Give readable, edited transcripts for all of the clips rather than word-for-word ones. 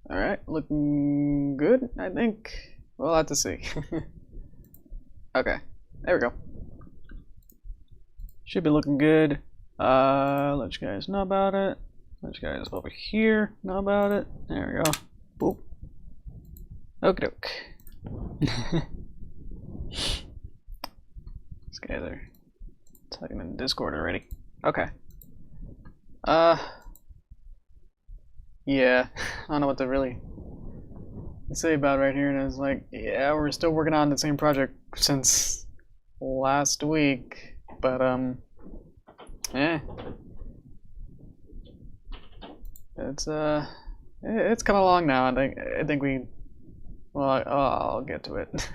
Alright, looking good, I think. We'll have to see. Okay, there we go. Should be looking good. Let you guys know about it. Let you guys over here know about it. There we go. Boop. Okie doke. These guys are talking in Discord already. Okay. Yeah, I don't know what to really say about it right here. And it's like, yeah, we're still working on the same project since last week, but yeah, it's coming along now. I think we, well, I'll get to it.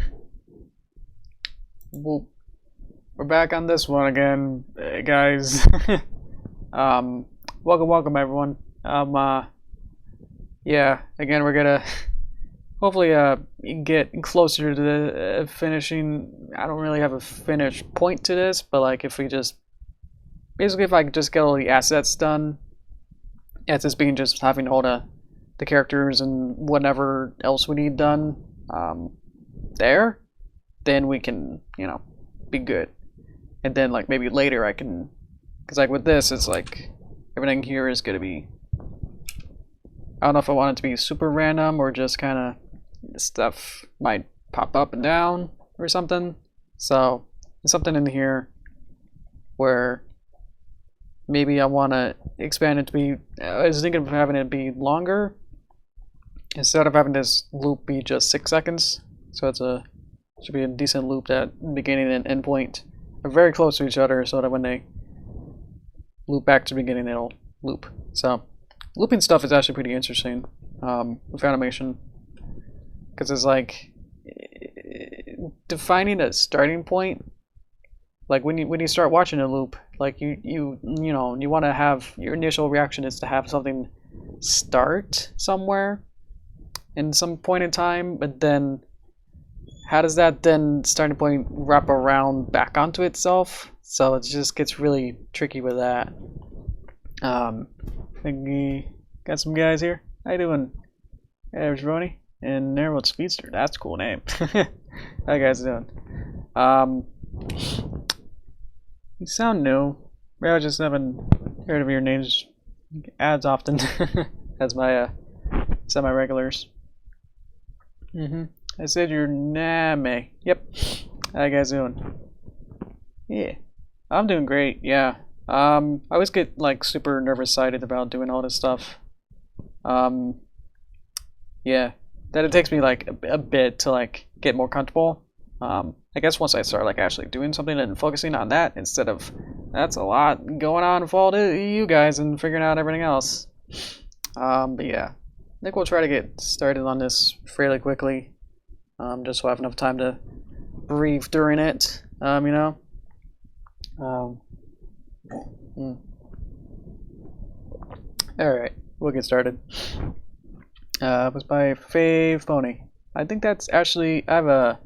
We're back on this one again, guys. Welcome everyone. Yeah, again, we're gonna hopefully get closer to the finishing. I don't really have a finished point to this, but like if we just basically if I could just get all the assets done, assets being just having all the characters and whatever else we need done there, then we can, you know, be good. And then like maybe later I can, because like with this it's like everything here is gonna be, I don't know if I want it to be super random or just kind of stuff might pop up and down or something. So there's something in here where maybe I want to expand it to be, I was thinking of having it be longer instead of having this loop be just 6 seconds. So it's should be a decent loop that beginning and end point are very close to each other so that when they loop back to the beginning it'll loop. So looping stuff is actually pretty interesting with animation, because it's like defining a starting point. Like when you start watching a loop, like you know you want to have your initial reaction is to have something start somewhere in some point in time, but then how does that then starting point wrap around back onto itself? So it just gets really tricky with that. I think we got some guys here. How you doing? Hey, there's Ronnie and Narrow Speedster. That's a cool name. How you guys doing? You sound new. Maybe I just haven't heard of your names ads often as my semi-regulars. I said you're Name. Yep. How you guys doing? Yeah, I'm doing great. Yeah. I always get like super nervous-sided about doing all this stuff. Yeah, that it takes me like a bit to like get more comfortable. I guess once I start like actually doing something and focusing on that instead of that's a lot going on with all you guys and figuring out everything else. But yeah, I think we'll try to get started on this fairly quickly. Just so I have enough time to breathe during it. You know. Alright, we'll get started. It was by Fave Pony. I think that's actually, I have a,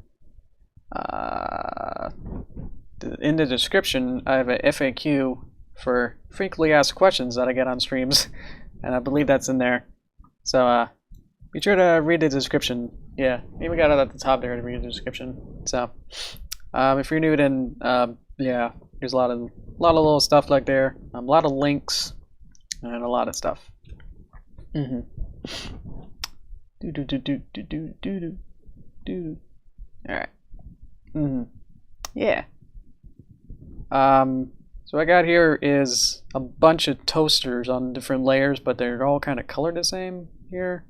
in the description, I have a FAQ for frequently asked questions that I get on streams, and I believe that's in there. So, be sure to read the description. Yeah, maybe got it at the top there to read the description. So, if you're new, then, yeah, there's a lot of little stuff like there, a lot of links, and a lot of stuff. Alright. Yeah. So what I got here is a bunch of toasters on different layers, but they're all kind of colored the same here.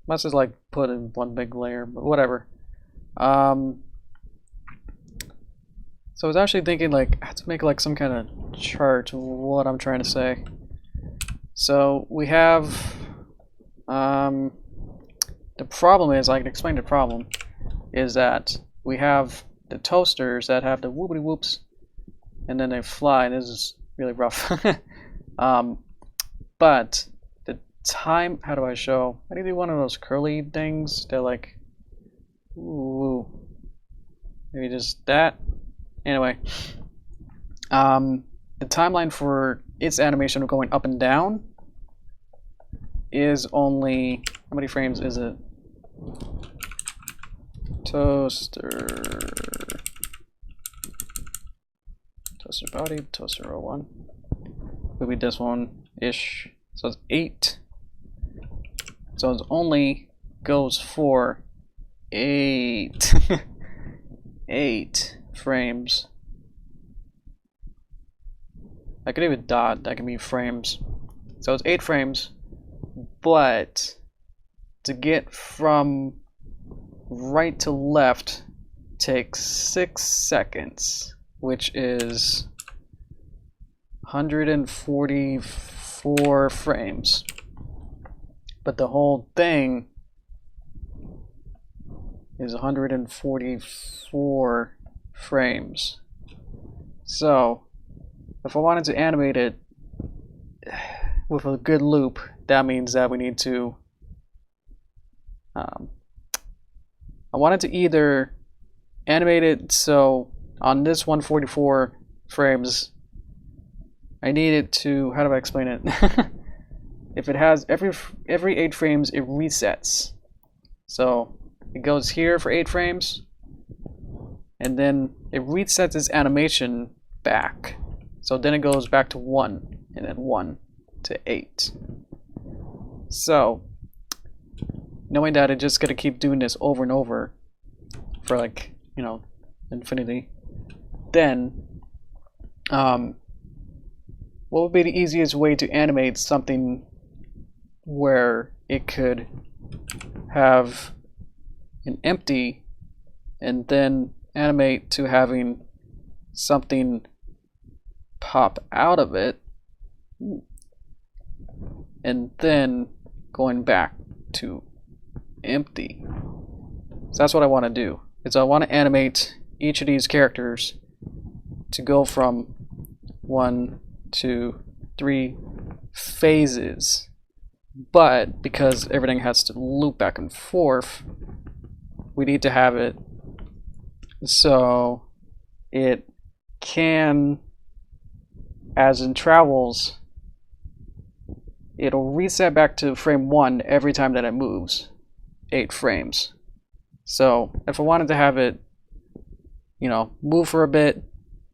Must have like put in one big layer, but whatever. So I was actually thinking like I have to make like some kind of chart of what I'm trying to say. So we have the problem is, I can explain the problem, is that we have the toasters that have the whoopity whoops and then they fly, and this is really rough. But the time, how do I show? I need to do one of those curly things. They're like, ooh, maybe just that. Anyway, the timeline for its animation of going up and down is only, how many frames is it? Toaster body, toaster row 1. Would be this one ish. So it's 8. So it only goes for 8. 8 frames. I could even dot, that can be frames. So it's 8 frames, but to get from right to left takes 6 seconds, which is 144 frames. But the whole thing is 144 frames. So if I wanted to animate it with a good loop, that means that we need to I wanted to either animate it so on this 144 frames I need it to, how do I explain it? If it has every 8 frames it resets. So it goes here for 8 frames and then it resets its animation back. So then it goes back to 1 and then 1 to 8. So knowing that it's just gonna keep doing this over and over for like, you know, infinity, then what would be the easiest way to animate something where it could have an empty and then animate to having something pop out of it and then going back to empty. So that's what I want to do. Is I want to animate each of these characters to go from 1, 2, 3 phases, but because everything has to loop back and forth, we need to have it so it can, as it travels, it'll reset back to frame 1 every time that it moves 8 frames. So if I wanted to have it, you know, move for a bit,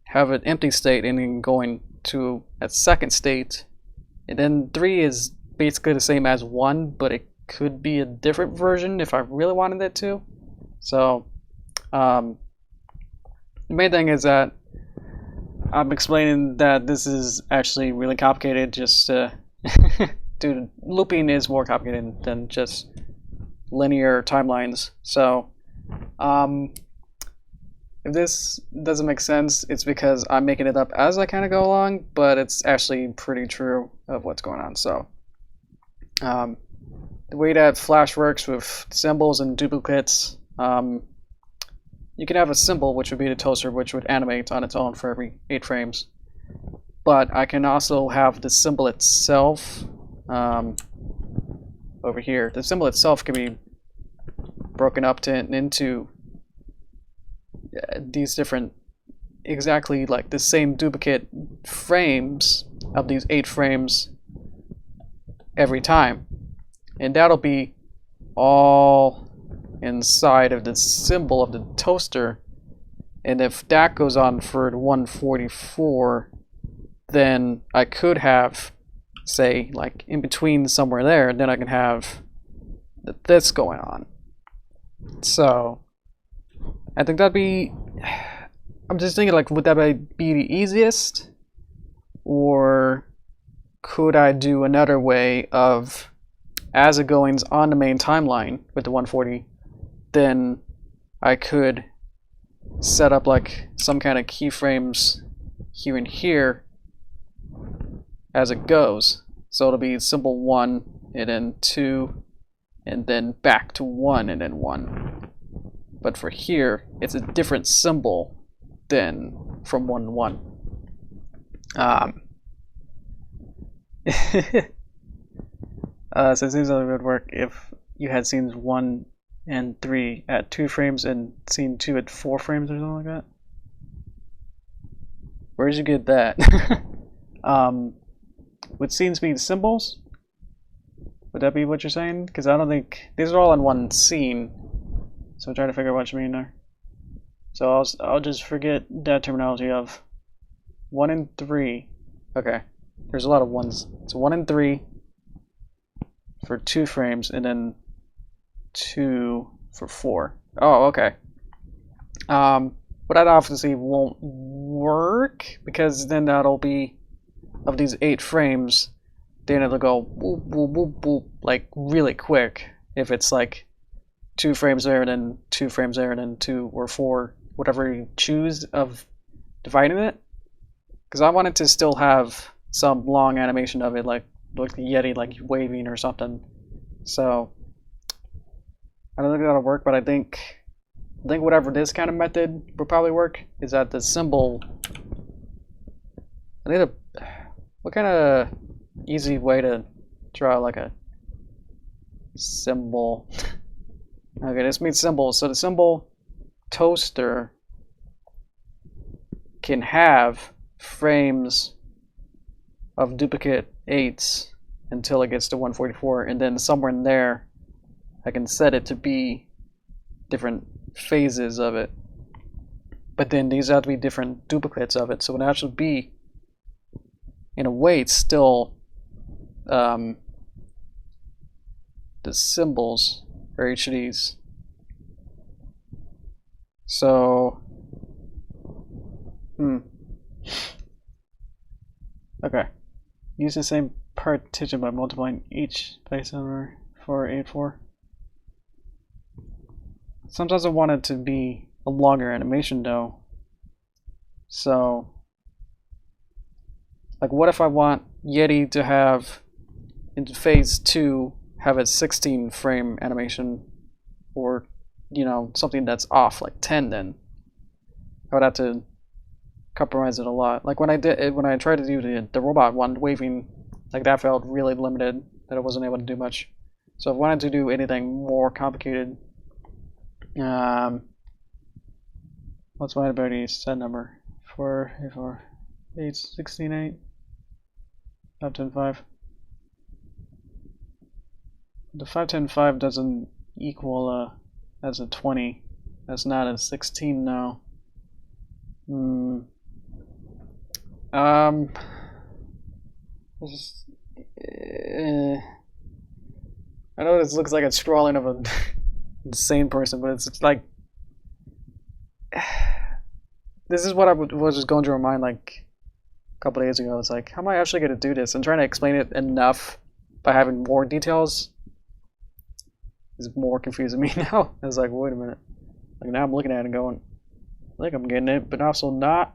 have an empty state, and then going to a second state, and then 3 is basically the same as 1, but it could be a different version if I really wanted it to. So the main thing is that I'm explaining that this is actually really complicated. Just dude, looping is more complicated than just linear timelines. So if this doesn't make sense, it's because I'm making it up as I kind of go along, but it's actually pretty true of what's going on. So the way that Flash works with symbols and duplicates, you can have a symbol, which would be the toaster, which would animate on its own for every 8 frames. But I can also have the symbol itself over here. The symbol itself can be broken up into these different, exactly like the same duplicate frames of these 8 frames every time. And that'll be all inside of the symbol of the toaster. And if that goes on for 144, then I could have, say, like in between somewhere there, and then I can have this going on. So I think that'd be, I'm just thinking, like, would that be the easiest, or could I do another way of, as it goes on the main timeline with the 140, then I could set up like some kind of keyframes here and here as it goes. So it'll be symbol 1 and then 2 and then back to 1 and then 1. But for here, it's a different symbol than from 1 to 1. So it seems like it would work if you had scenes 1 and 3 at 2 frames and scene 2 at 4 frames or something like that. Where did you get that? Would scenes be symbols? Would that be what you're saying? Because I don't think these are all in one scene. So I'm trying to figure out what you mean there. So I'll just forget that terminology of 1 in 3. Okay, there's a lot of ones. It's 1 in 3 for 2 frames, and then 2 for 4. Oh, okay. But that obviously won't work because then that'll be of these 8 frames. Then it'll go boop boop boop boop like really quick. If it's like 2 frames there and then 2 frames there and then 2 or 4, whatever you choose of dividing it. Because I wanted to still have some long animation of it, like the Yeti, like waving or something. So I don't think that'll work, but I think whatever this kind of method would probably work is that the symbol. I need a what kind of easy way to draw like a symbol. Okay, this means symbol. So the symbol toaster can have frames of duplicate 8s until it gets to 144, and then somewhere in there I can set it to be different phases of it. But then these have to be different duplicates of it, so it actually be, in a way, it's still the symbols are HDs. So okay. Use the same partition by multiplying each by 484. Sometimes I want it to be a longer animation though. So like what if I want Yeti to have in phase 2 have a 16 frame animation, or you know, something that's off like 10, then I would have to compromise it a lot. Like when I tried to do the robot one waving, like that felt really limited, that I wasn't able to do much. So if I wanted to do anything more complicated, what's my ability set number? 4, 8, 16, 8, 5, 10, 5. The 5, 10, 5 doesn't equal as a 20. That's not a 16 now. I know this looks like a scrawling of an insane person, but it's like this is what I was just going through my mind like a couple days ago. It's like, how am I actually going to do this? And trying to explain it enough by having more details is more confusing me now. I was like, wait a minute. Like now I'm looking at it and going, I think I'm getting it, but also not.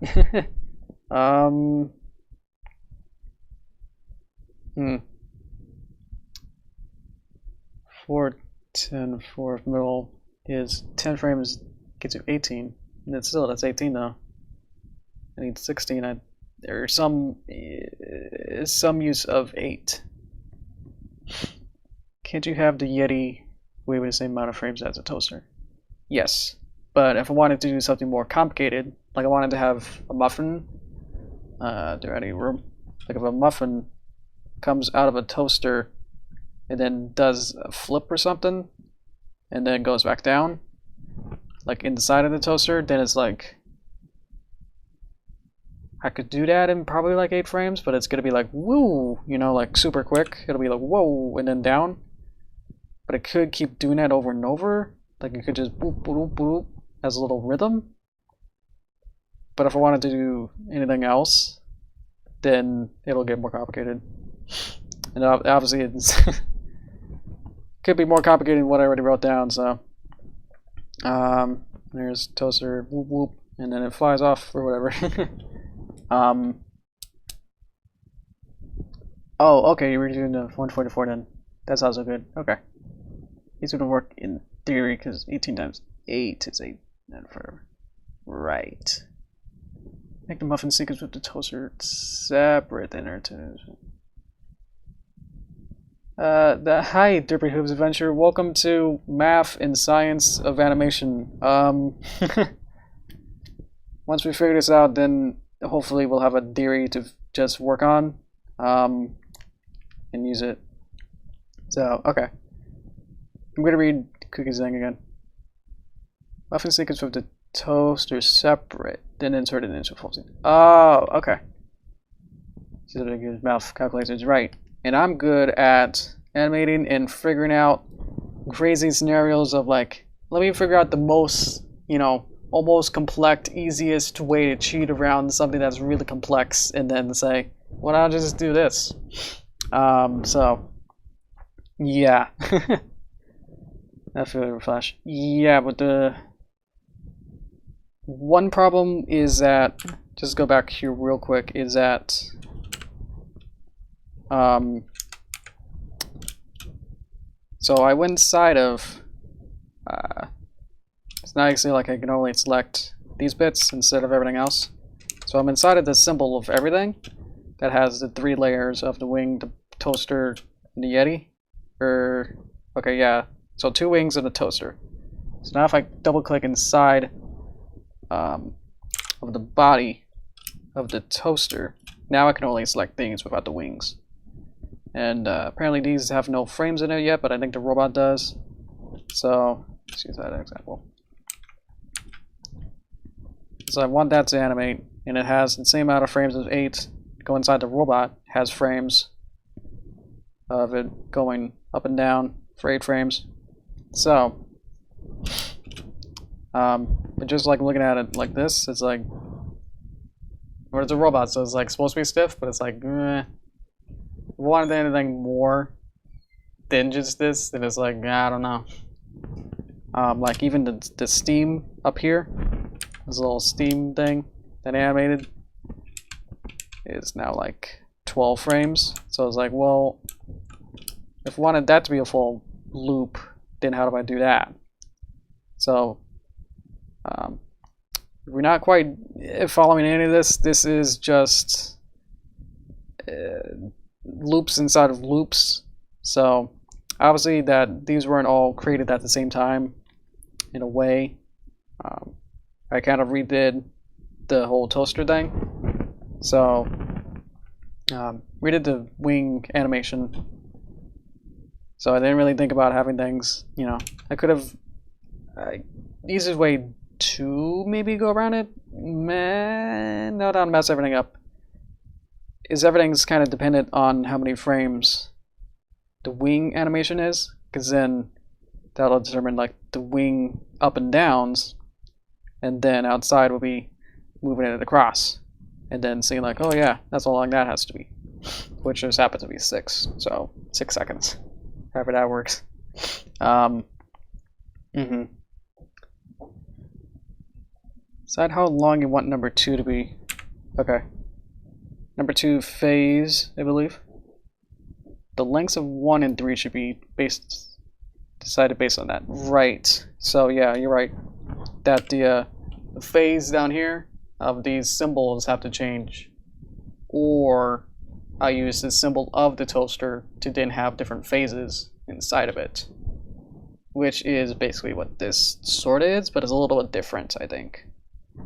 4, 10, 4 middle is 10 frames gets you 18. And that's 18 though. I need 16. There's some use of 8. Can't you have the Yeti weigh with the same amount of frames as a toaster? Yes, but if I wanted to do something more complicated, like I wanted to have a muffin, do any room? Like if a muffin comes out of a toaster and then does a flip or something, and then goes back down, like inside of the toaster, then it's like I could do that in probably like 8 frames, but it's gonna be like woo, you know, like super quick. It'll be like whoa and then down. But it could keep doing that over and over. Like it could just boop boop boop as a little rhythm. But if I wanted to do anything else, then it'll get more complicated. And obviously it's could be more complicated than what I already wrote down, so there's toaster whoop whoop, and then it flies off or whatever. Oh, okay, you were doing the 144 then. That's also good. Okay. These would work in theory because 18 times 8 is 8. Right. Make the muffin sequence with the toaster separate than our two. Hi, Derpy Hooves Adventure. Welcome to Math and Science of Animation. Once we figure this out, then hopefully we'll have a theory to just work on and use it. So, okay. I'm gonna read Cookie's thing again. Muffin sequence with the toaster separate, then insert it into full scene. Oh, okay. So that gives mouth calculations right. And I'm good at animating and figuring out crazy scenarios of like, let me figure out the most, you know, almost complex, easiest way to cheat around something that's really complex, and then say, why don't I just do this? So, yeah. That's really flash. Yeah, but the one problem is that, just go back here real quick, is that so I went inside of it's not actually like I can only select these bits instead of everything else. So I'm inside of the symbol of everything that has the 3 layers of the wing, the toaster, and the Yeti. Okay, yeah. So 2 wings and a toaster. So now if I double click inside of the body of the toaster, now I can only select things without the wings. And apparently these have no frames in it yet, but I think the robot does. So let's use that example. So I want that to animate, and it has the same amount of frames as 8. Go inside the robot, has frames of it going up and down for 8 frames. So, but just like looking at it like this, it's like, or it's a robot, so it's like supposed to be stiff, but it's like, if I wanted anything more than just this, then it's like, I don't know. Like even the steam up here, this little steam thing that I animated is now like 12 frames. So it's like, well, if I wanted that to be a full loop, then how do I do that? So we're not quite following any of this. This is just loops inside of loops. So obviously that these weren't all created at the same time in a way. I kind of redid the whole toaster thing. So redid the wing animation. So I didn't really think about having things, you know, I could have easiest way to maybe go around it. Man, no, don't mess everything up. Is everything's kind of dependent on how many frames the wing animation is, because then that'll determine like the wing up and downs, and then outside will be moving it across, and then seeing like, oh yeah, that's how long that has to be, which just happens to be 6, so 6 seconds, however that works. Decide how long you want number 2 to be. Okay. Number 2 phase, I believe. The lengths of 1 and 3 should be decided based on that. Right. So yeah, you're right. That the phase down here of these symbols have to change. Or I use the symbol of the toaster to then have different phases inside of it. Which is basically what this sort of is, but it's a little bit different, I think.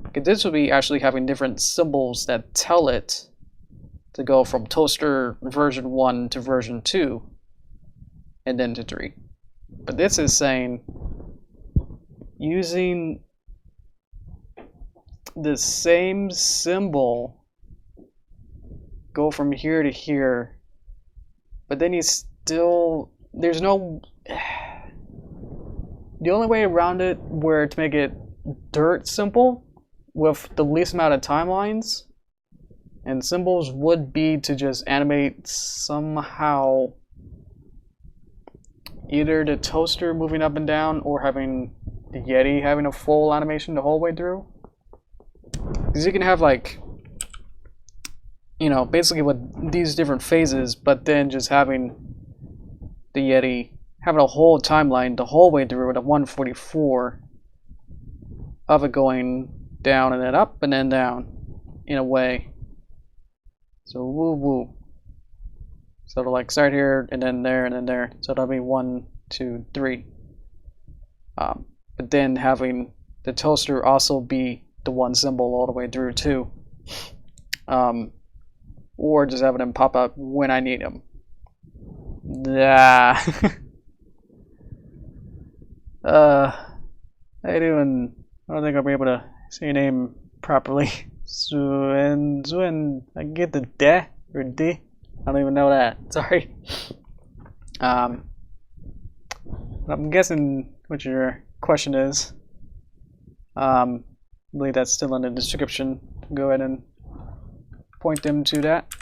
Okay, this would be actually having different symbols that tell it to go from toaster version 1 to version 2, and then to 3. But this is saying using the same symbol, go from here to here, but then you still, there's no, the only way around it where to make it dirt simple with the least amount of timelines and symbols would be to just animate somehow either the toaster moving up and down or having the Yeti having a full animation the whole way through. Because you can have like, you know, basically with these different phases, but then just having the Yeti having a whole timeline the whole way through with a 144 of it going down and then up and then down in a way. So woo woo. So it'll like start here and then there and then there. So it'll be 1, 2, 3. But then having the toaster also be the one symbol all the way through too. Or just having them pop up when I need them. Yeah. How you doing? I don't think I'll be able to say your name properly. Zuen, I get the de or d. I don't even know that. Sorry. I'm guessing what your question is. I believe that's still in the description. Go ahead and point them to that.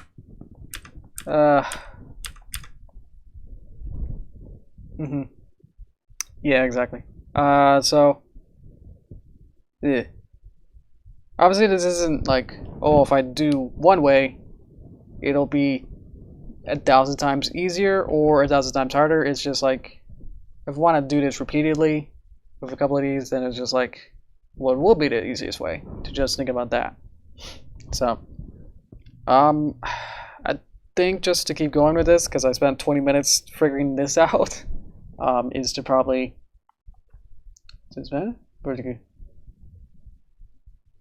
Yeah, exactly. So, yeah. Obviously this isn't like, oh, if I do one way, it'll be 1,000 times easier or 1,000 times harder. It's just like, if I want to do this repeatedly with a couple of these, then it's just like, what will be the easiest way to just think about that. So, I think just to keep going with this, because I spent 20 minutes figuring this out, is to probably,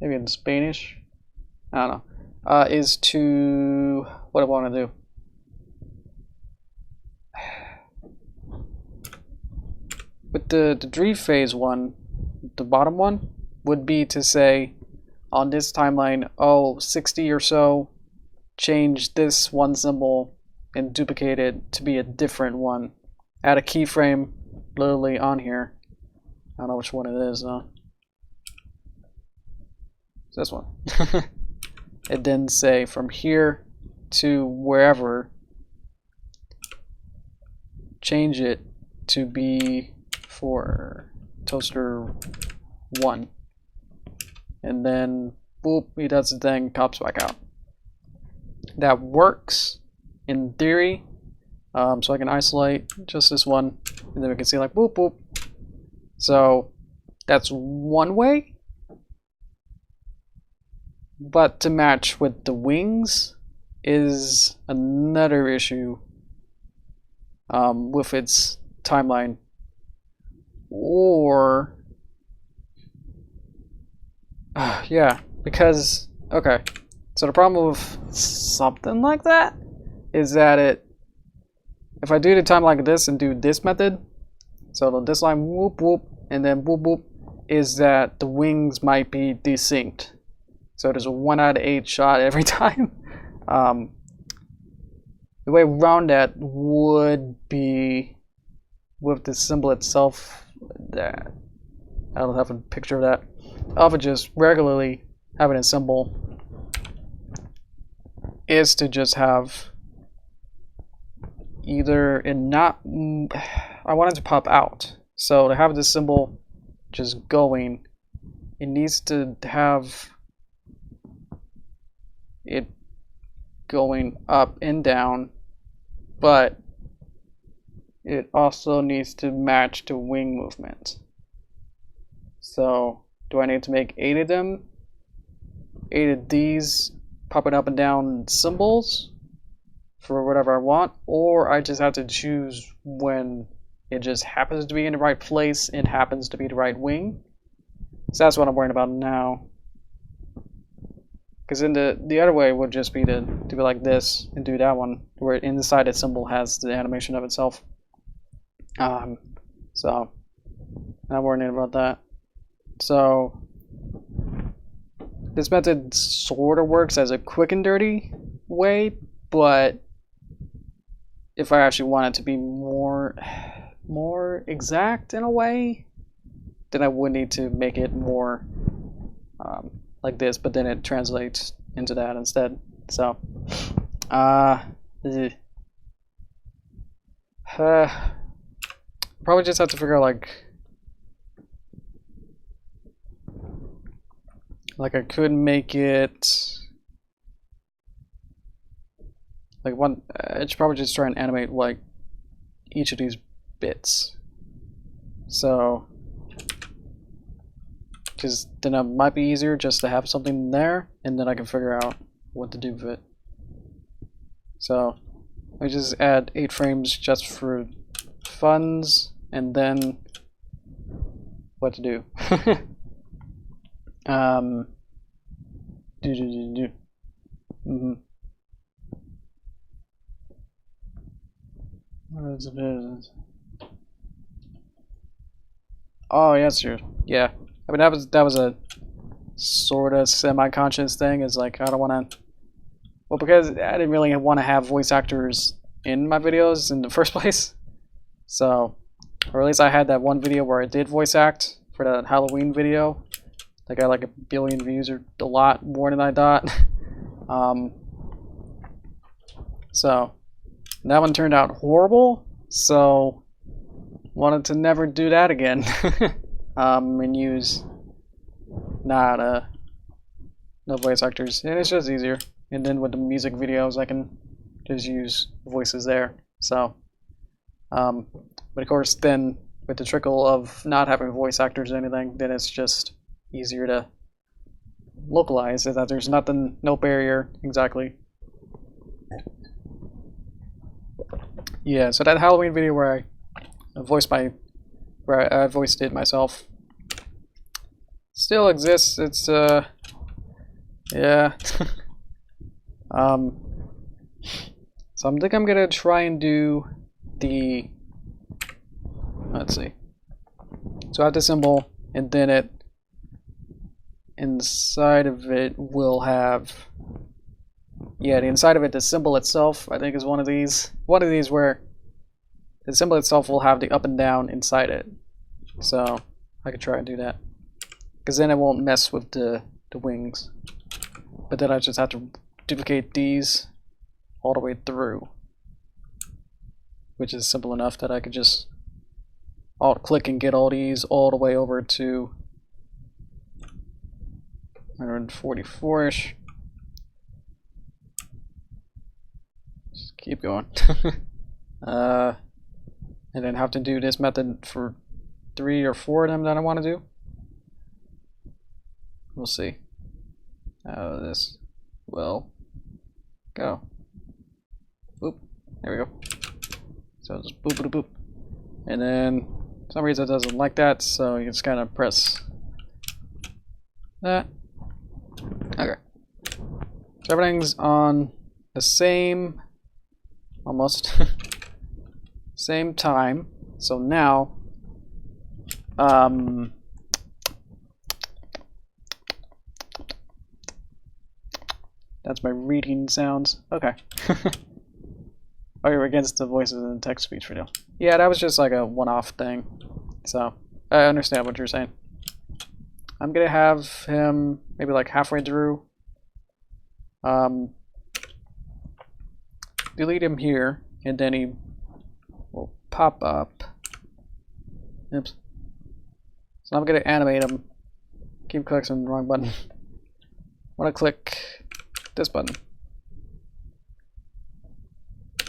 maybe in Spanish, I don't know, is to, what do I want to do? With the Dream phase one, the bottom one, would be to say, on this timeline, oh, 60 or so, change this one symbol and duplicate it to be a different one. Add a keyframe literally on here. I don't know which one it is though. It's this one. And then say from here to wherever, change it to be for toaster 1. And then boop, he does the thing, pops back out. That works in theory. So I can isolate just this one, and then we can see like boop boop. So that's one way. But to match with the wings is another issue with its timeline. Or yeah, because okay. So the problem with something like that is that if I do the time like this and do this method, so this line whoop whoop and then whoop whoop, is that the wings might be desynced. So there's a 1 out of 8 shot every time. The way around that would be with the symbol itself. That I don't have a picture of that. I would just regularly having a symbol is to just have either it not, I want it to pop out. So to have this symbol just going, it needs to have it going up and down, but it also needs to match the wing movement. So do I need to make 8 of them? 8 of these popping up and down symbols for whatever I want, or I just have to choose when it just happens to be in the right place and happens to be the right wing. So that's what I'm worrying about now. Because in the other way would just be to be like this and do that one, where inside the symbol has the animation of itself. So I'm worrying about that. So this method sort of works as a quick and dirty way, but if I actually want it to be more exact in a way, then I would need to make it more like this, but then it translates into that instead. So probably just have to figure out like I could make it like one. I should probably just try and animate like each of these bits. So, because then it might be easier just to have something there, and then I can figure out what to do with it. So I just add 8 frames just for funds, and then what to do. What is it? Oh, yes, sure. Yeah. I mean, that was a sort of semi-conscious thing. Is like I don't want to. Well, because I didn't really want to have voice actors in my videos in the first place. So, or at least I had that one video where I did voice act for the Halloween video. That got like 1 billion views, or a lot more than I thought. So that one turned out horrible. So wanted to never do that again. And use no voice actors, and it's just easier. And then with the music videos, I can just use voices there. So, but of course, then with the trickle of not having voice actors or anything, then it's just easier to localize. Is that there's no barrier exactly. Yeah. So that Halloween video where I voiced it myself still exists. It's yeah. So I think I'm gonna try and do the, let's see. So I have the symbol, and then it inside of it will have, yeah, the inside of it, the symbol itself, I think is one of these where the symbol itself will have the up and down inside it. So I could try and do that, because then it won't mess with the wings. But then I just have to duplicate these all the way through, which is simple enough that I could just alt click and get all these all the way over to 144-ish. Just keep going. And then have to do this method for 3 or 4 of them that I want to do. We'll see how this will go. Boop. There we go. So just boop, boop, boop. And then for some reason it doesn't like that, so you just kind of press that. Okay. So everything's on the same, almost same time. So now, that's my reading sounds. Okay. Oh, you're against the voices in the text speech video. Yeah, that was just like a one-off thing. So I understand what you're saying. I'm gonna have him maybe like halfway through. Delete him here, and then he will pop up. Oops. So I'm gonna animate him. Keep clicking the wrong button. I want to click this button.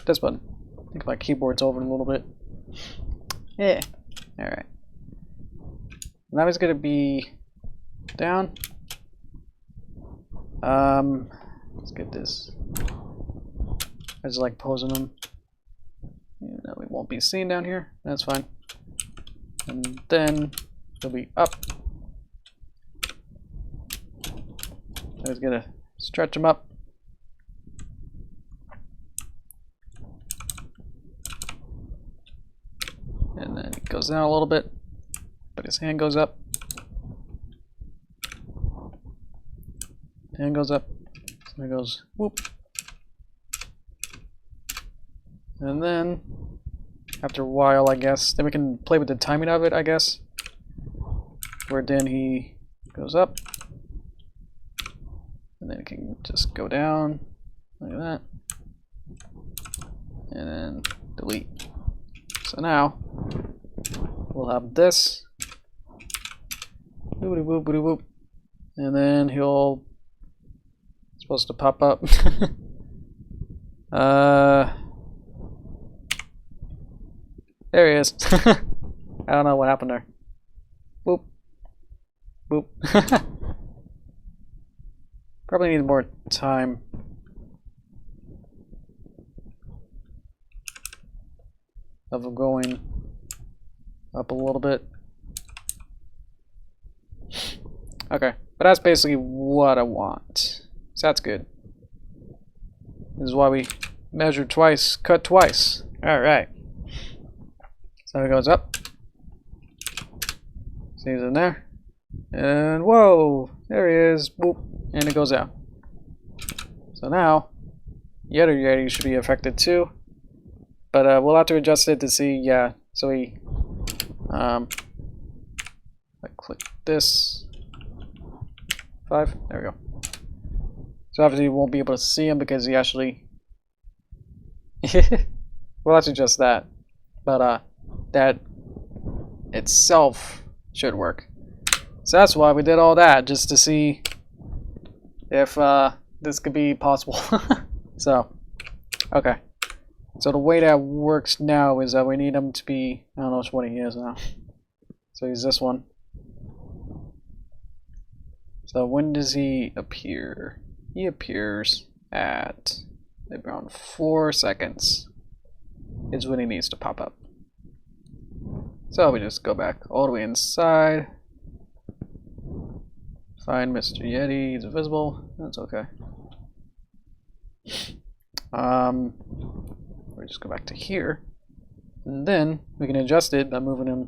This button. I think my keyboard's over a little bit. Yeah. Alright. Now he's gonna be down. Let's get this. I just like posing him. Yeah, no, we won't be seen down here. That's fine. And then he'll be up. I was gonna stretch him up. And then it goes down a little bit, but his hand goes up. Hand goes up. So it goes whoop. And then after a while, I guess, then we can play with the timing of it, I guess. Where then he goes up. And then it can just go down like that. And then delete. So now we'll have this. Boop, boop, boop, boop. And then he'll supposed to pop up. There he is. I don't know what happened there. Boop. Boop. Probably need more time. Of going up a little bit. Okay, but that's basically what I want. So that's good. This is why we measure twice, cut twice. Alright. So it goes up. See, he's in there. And whoa! There he is. Boop. And it goes out. So now, the other Yeti should be affected too. But we'll have to adjust it to see, yeah. So we, I click this. 5. There we go. So obviously you won't be able to see him because he actually... we'll have to adjust that. But that itself should work. So that's why we did all that, just to see if this could be possible. So, okay. So the way that works now is that we need him to be... I don't know which one he is now. So he's this one. So when does he appear? He appears at around 4 seconds is when he needs to pop up. So we just go back all the way inside. Find Mr. Yeti, he's invisible. That's okay. We just go back to here. And then we can adjust it by moving him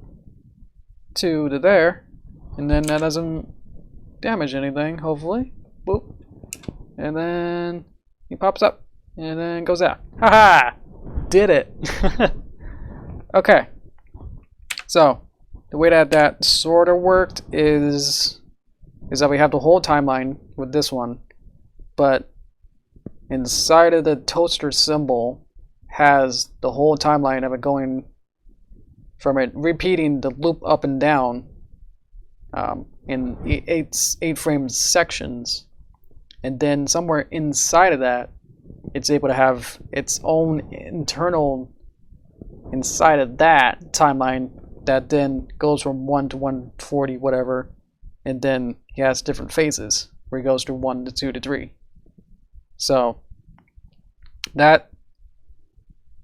to there. And then that doesn't damage anything, hopefully. Boop. And then he pops up and then goes out. Haha! Did it! Okay. So the way that sort of worked is that we have the whole timeline with this one, but inside of the toaster symbol has the whole timeline of it going from it repeating the loop up and down in 8 frame sections, and then somewhere inside of that it's able to have its own internal inside of that timeline that then goes from 1 to 140 whatever, and then he has different phases where he goes to 1 to 2 to 3. So that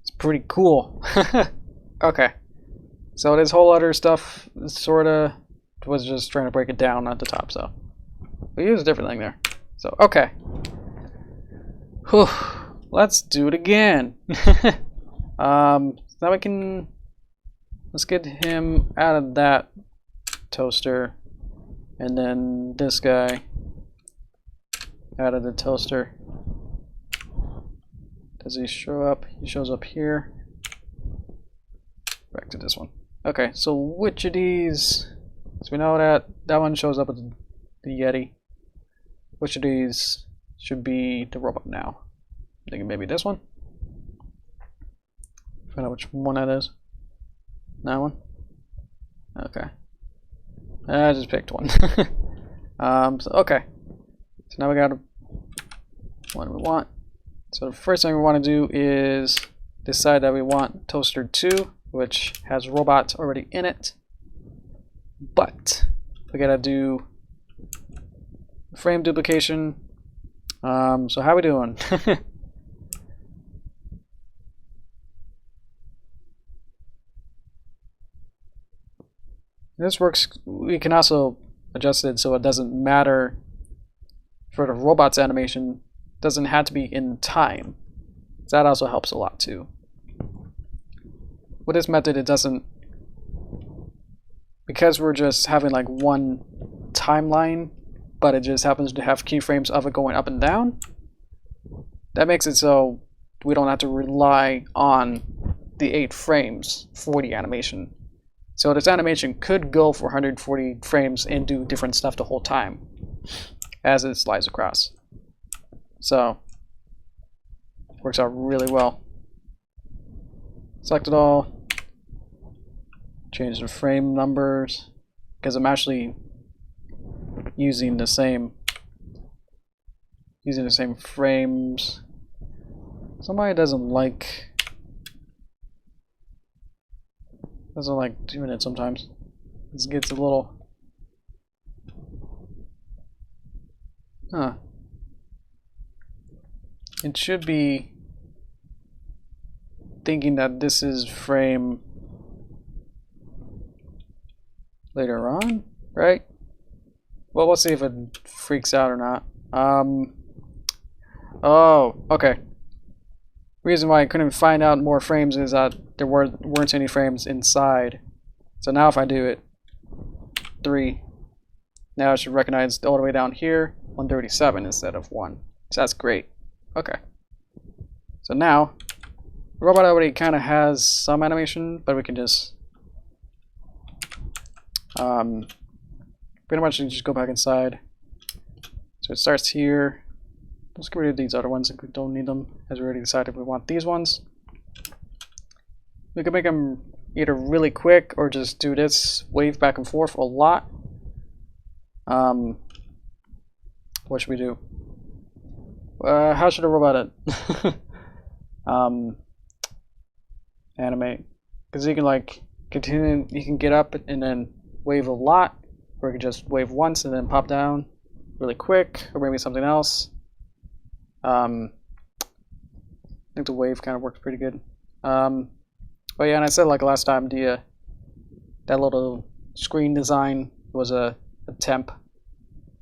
is pretty cool. Okay, so this whole other stuff sort of was just trying to break it down at the top, so we use a different thing there. So okay, whew, let's do it again. Now we can, let's get him out of that toaster, and then this guy out of the toaster. Does he show up? He shows up here. Back to this one. Okay, so which of these? So we know that that one shows up with the Yeti. Which of these should be the robot now? I'm thinking maybe this one. Find out which one that is. That one. Okay. I just picked one. So, okay. So now we got one we want. So the first thing we want to do is decide that we want toaster 2, which has robots already in it. But we gotta do frame duplication. So how we doing? This works. We can also adjust it so it doesn't matter for the robot's animation. Doesn't have to be in time. That also helps a lot too. With this method, it doesn't, because we're just having like one timeline, but it just happens to have keyframes of it going up and down. That makes it so we don't have to rely on the 8 frames for the animation. So this animation could go for 140 frames and do different stuff the whole time as it slides across. So works out really well. Select it all. Change the frame numbers because I'm actually using the same frames. Somebody doesn't like doing it sometimes. This gets a little it should be thinking that this is frame later on, right? Well, we'll see if it freaks out or not. Oh, okay. Reason why I couldn't find out more frames is that there weren't any frames inside. So now if I do it 3, now it should recognize all the way down here 137 instead of 1. So that's great. Okay. So now the robot already kind of has some animation, but we can just pretty much just go back inside. So it starts here. Let's get rid of these other ones if we don't need them, as we already decided we want these ones. We can make them either really quick or just do this wave back and forth a lot. What should we do? How should a robot animate? Because you can like continue, you can get up and then wave a lot, or you can just wave once and then pop down really quick, or maybe something else. I think the wave kind of works pretty good. But yeah, and I said like last time, that little screen design was a temp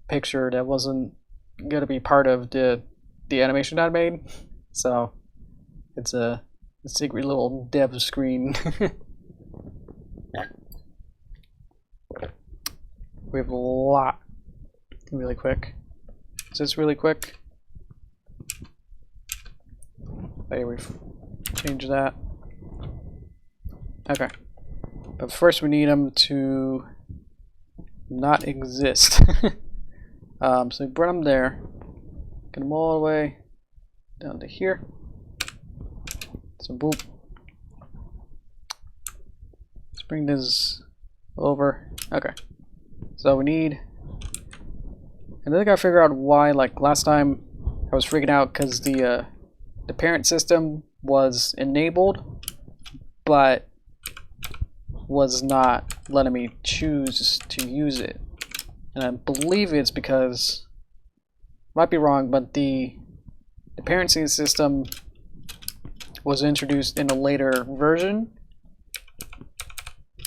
picture that wasn't gonna be part of the animation that I made. So it's a secret little dev screen. We have a lot really quick. Is this really quick? There, we've changed that. Okay. But first we need them to not exist. So we bring them there. Get them all the way down to here. So boop. Let's bring this over. Okay. So we need, and then I gotta figure out why, like last time I was freaking out because the parent system was enabled but was not letting me choose to use it. And I believe it's because, might be wrong, but the parenting system was introduced in a later version.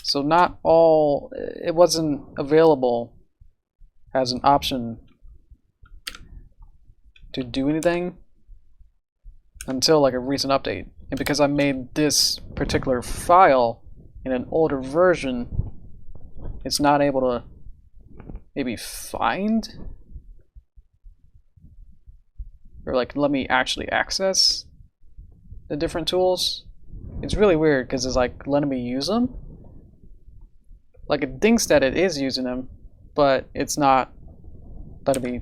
So not all, it wasn't available as an option to do anything until like a recent update. And because I made this particular file in an older version, it's not able to maybe find or like let me actually access the different tools. It's really weird because it's like letting me use them. Like it thinks that it is using them, but it's not letting me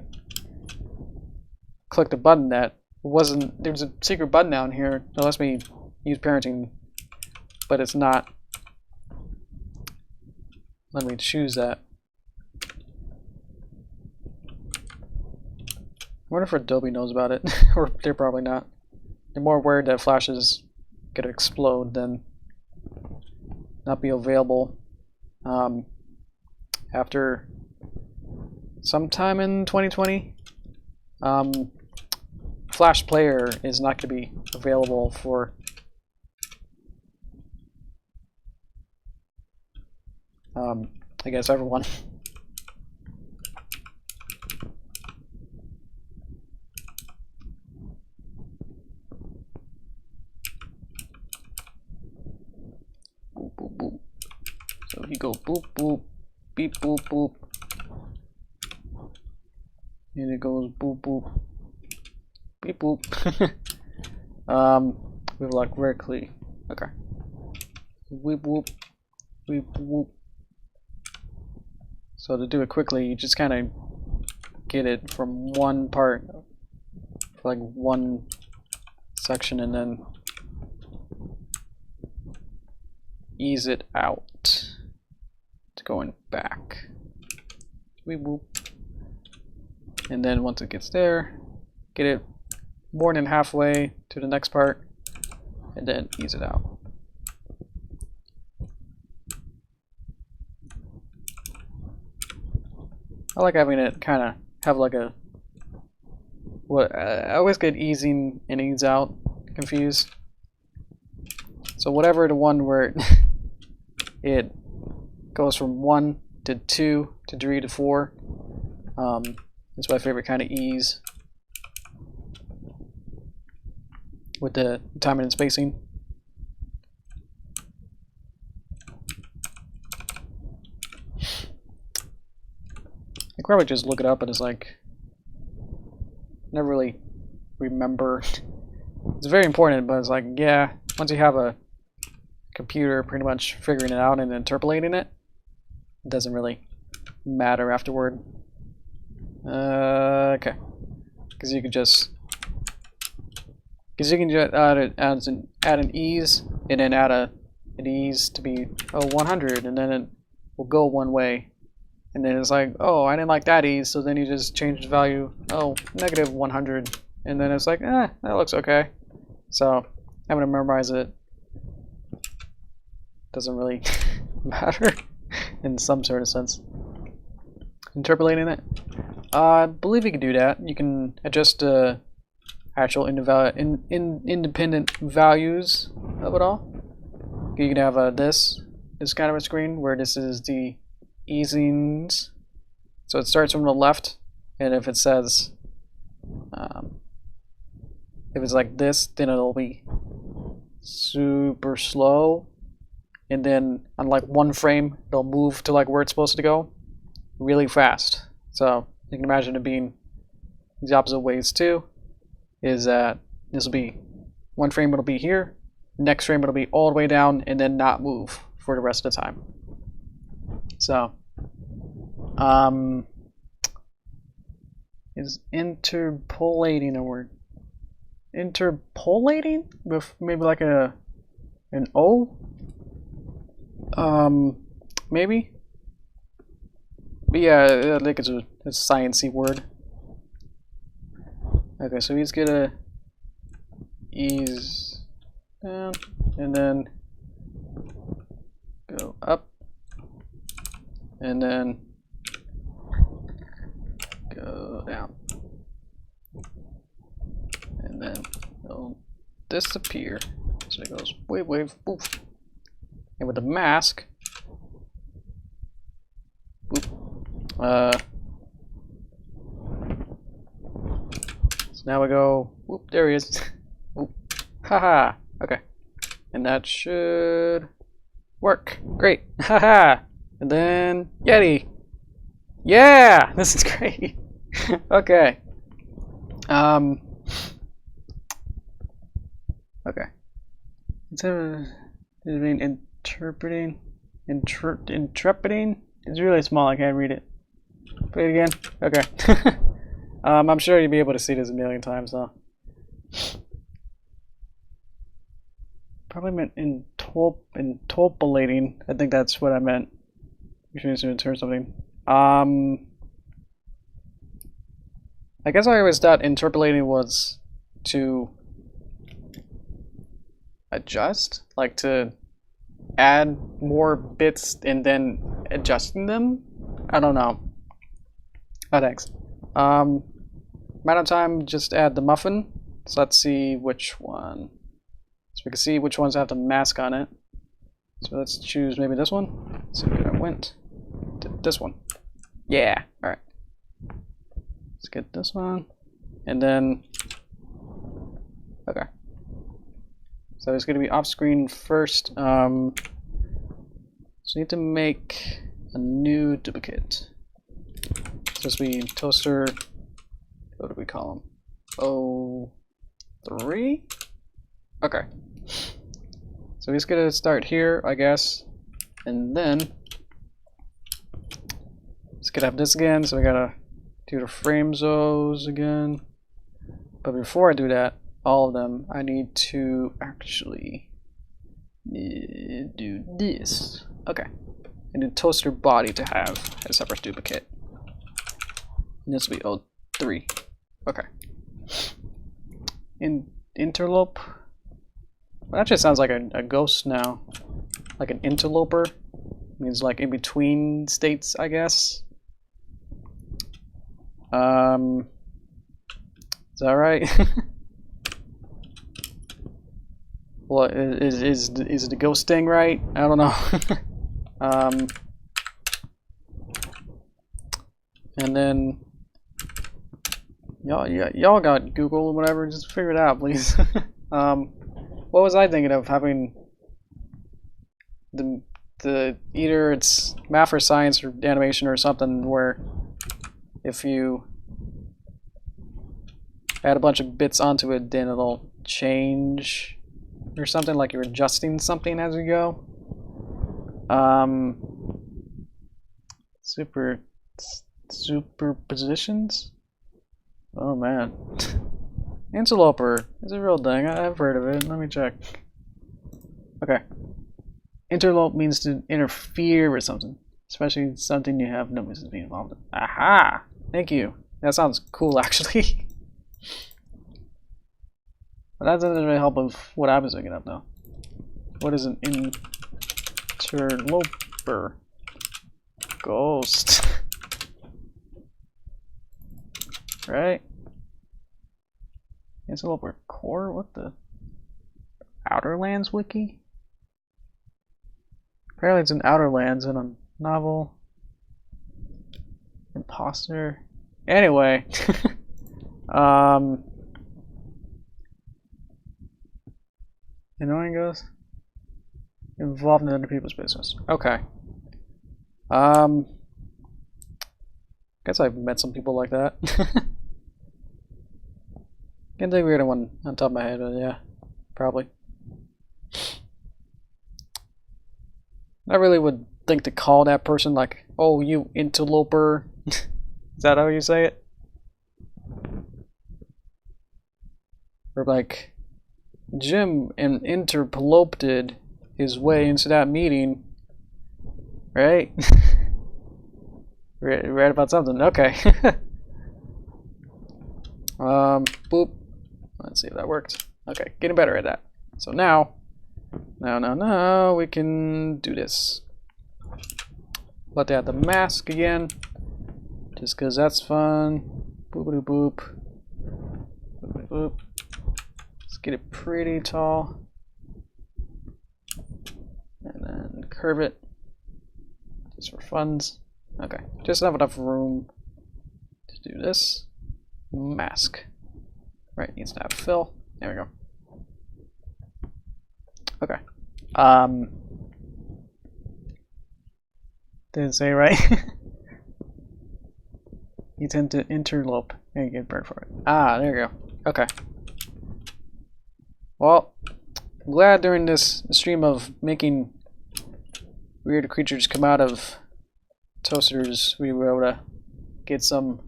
click the button that wasn't. There's a secret button down here that lets me use parenting, but it's not letting me choose that. I wonder if Adobe knows about it, or they're probably not. They're more worried that flashes could explode than not be available after sometime in 2020. Flash Player is not going to be available for I guess everyone. Boop, boop, boop. So you go boop, boop, beep, boop, boop. And it goes boop, boop, beep, boop. We have like vertically. Okay. Whip, whoop, whip, whoop. So to do it quickly, you just kind of get it from one part, like one section, and then ease it out to going back. Weep, whoop. And then once it gets there, get it more than halfway to the next part, and then ease it out. I like having it kind of have like a, what I always get easing and ease out confused. So whatever the one where it goes from 1 to 2 to 3 to 4, it's my favorite kind of ease with the timing and spacing. could probably just look it up, and it's like never really remember. It's very important, but it's like, yeah, once you have a computer pretty much figuring it out and interpolating it, it doesn't really matter afterward. Okay, because you can just add an ease and then add an ease to be 100, and then it will go one way, and then it's like, oh, I didn't like that ease, so then you just change the value, negative 100, and then it's like, that looks okay. So having to memorize it doesn't really matter in some sort of sense. Interpolating it, I believe you can do that. You can adjust actual independent values of it all. You can have this kind of a screen where this is the easings. So it starts from the left, and if it says, if it's like this, then it'll be super slow, and then on like one frame, it'll move to like where it's supposed to go really fast. So you can imagine it being the opposite ways too. Is that this will be one frame, it'll be here, next frame it'll be all the way down, and then not move for the rest of the time. So is interpolating a word? Interpolating with maybe like an O? Maybe? But yeah, I think it's a sciencey word. Okay, so he's gonna ease down and then go up and then go down, and then it'll disappear. So it goes wave, poof. And with the mask, so now we go, whoop, there he is. Whoop. Haha, okay. And that should work. Great, haha. And then Yeti. Yeah, this is great. Okay. Okay. Interpreting. It's really small, I can't read it. Play it again. Okay. I'm sure you'll be able to see this a million times though. Probably meant interpolating. I think that's what I meant. You should insert something. I guess I always thought interpolating was to adjust, like to add more bits and then adjusting them. I don't know. Oh, thanks. Amount of time, just add the muffin. So let's see which one. So we can see which ones have the mask on it. So let's choose maybe this one. So I went to this one. Yeah, alright. Let's get this one. And then, okay. So it's going to be off screen first. So we need to make a new duplicate. So this will be toaster, what do we call them? 03? Okay. So he's going to start here, I guess. And then, let's get up this again. So we got to do the frame zones again. But before I do that, all of them, I need to actually do this. Okay. I need toaster body to have a separate duplicate. And this will be 03. Okay. Interlope. Well, that just sounds like a ghost now. Like an interloper. Means like in between states, I guess. Is that right? Well, is the ghost thing right? I don't know. And then y'all got Google or whatever. Just figure it out, please. What was I thinking of having the either it's math or science or animation or something where if you add a bunch of bits onto it, then it'll change or something, like you're adjusting something as you go. Superpositions? Oh man. Interloper is a real thing. I've heard of it. Let me check. Okay. Interlope means to interfere with something, especially something you have no business being involved in. Aha! Thank you. That sounds cool, actually. But that doesn't really help with what I was looking up, though. What is an interloper? Ghost. Right? Interloper core? What the? Outer Lands wiki? Apparently it's in Outer Lands in a novel. Imposter. Anyway. Annoying ghost? Involved in other people's business. Okay. Guess I've met some people like that. Can't think of one on top of my head, but yeah, probably. I really would think to call that person like, "Oh, you interloper." Is that how you say it? Or like, Jim interloped his way into that meeting, right? Right about something. Okay. Boop. Let's see if that worked. Okay, getting better at that. So now we can do this. Let out the mask again, just because that's fun. Boop boop boop boop. Let's get it pretty tall, and then curve it just for funs. Okay, just have enough room to do this. Mask. Right, needs to have fill. There we go. Okay. Didn't say right. You tend to interlope and get burned for it. Ah, there you go. Okay. Well, I'm glad during this stream of making weird creatures come out of toasters, we were able to get some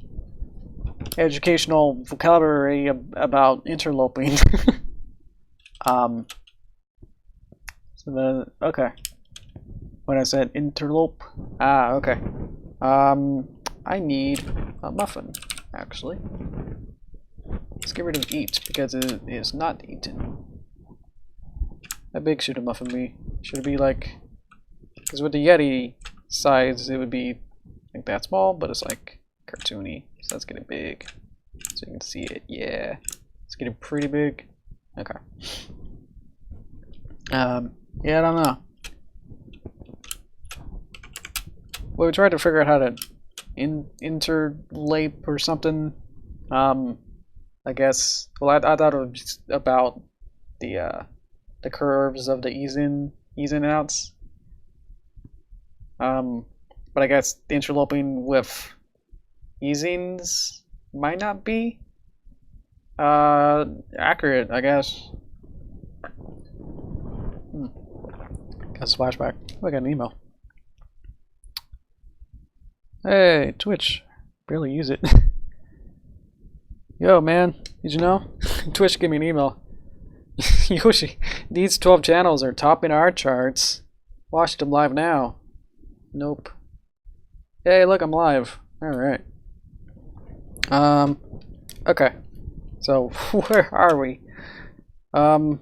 educational vocabulary about interloping. So then, okay. When I said interlope, okay. I need a muffin, actually. Let's get rid of eat because it is not eaten. How big should a muffin be? Should it be like? Because with the Yeti size, it would be like that small, but it's like cartoony. So let's get it big, so you can see it. Yeah, let's get it pretty big. Okay. Yeah, I don't know. Well, we tried to figure out how to interlape or something. I guess. Well, I thought it was about the curves of the ease in and outs. But I guess the interloping with easings might not be accurate, I guess. Got a splashback. Oh, I got an email. Hey, Twitch. Barely use it. Yo, man. Did you know? Twitch gave me an email. Yoshi, these 12 channels are topping our charts. Watch them live now. Nope. Hey, look, I'm live. Alright. Okay. So, where are we? Well,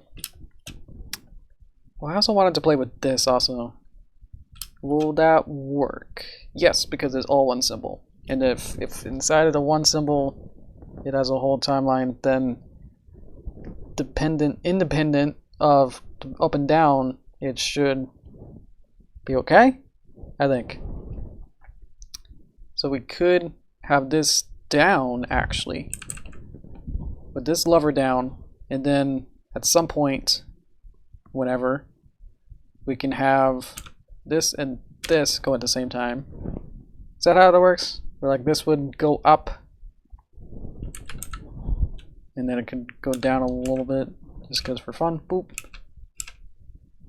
I also wanted to play with this also. Will that work? Yes, because it's all one symbol. And if inside of the one symbol it has a whole timeline, then independent of up and down, it should be okay, I think. So we could have this down, actually. With this lever down, and then at some point, whenever, we can have this and this go at the same time. Is that how it works? where like this would go up, and then it could go down a little bit, just because for fun. Boop.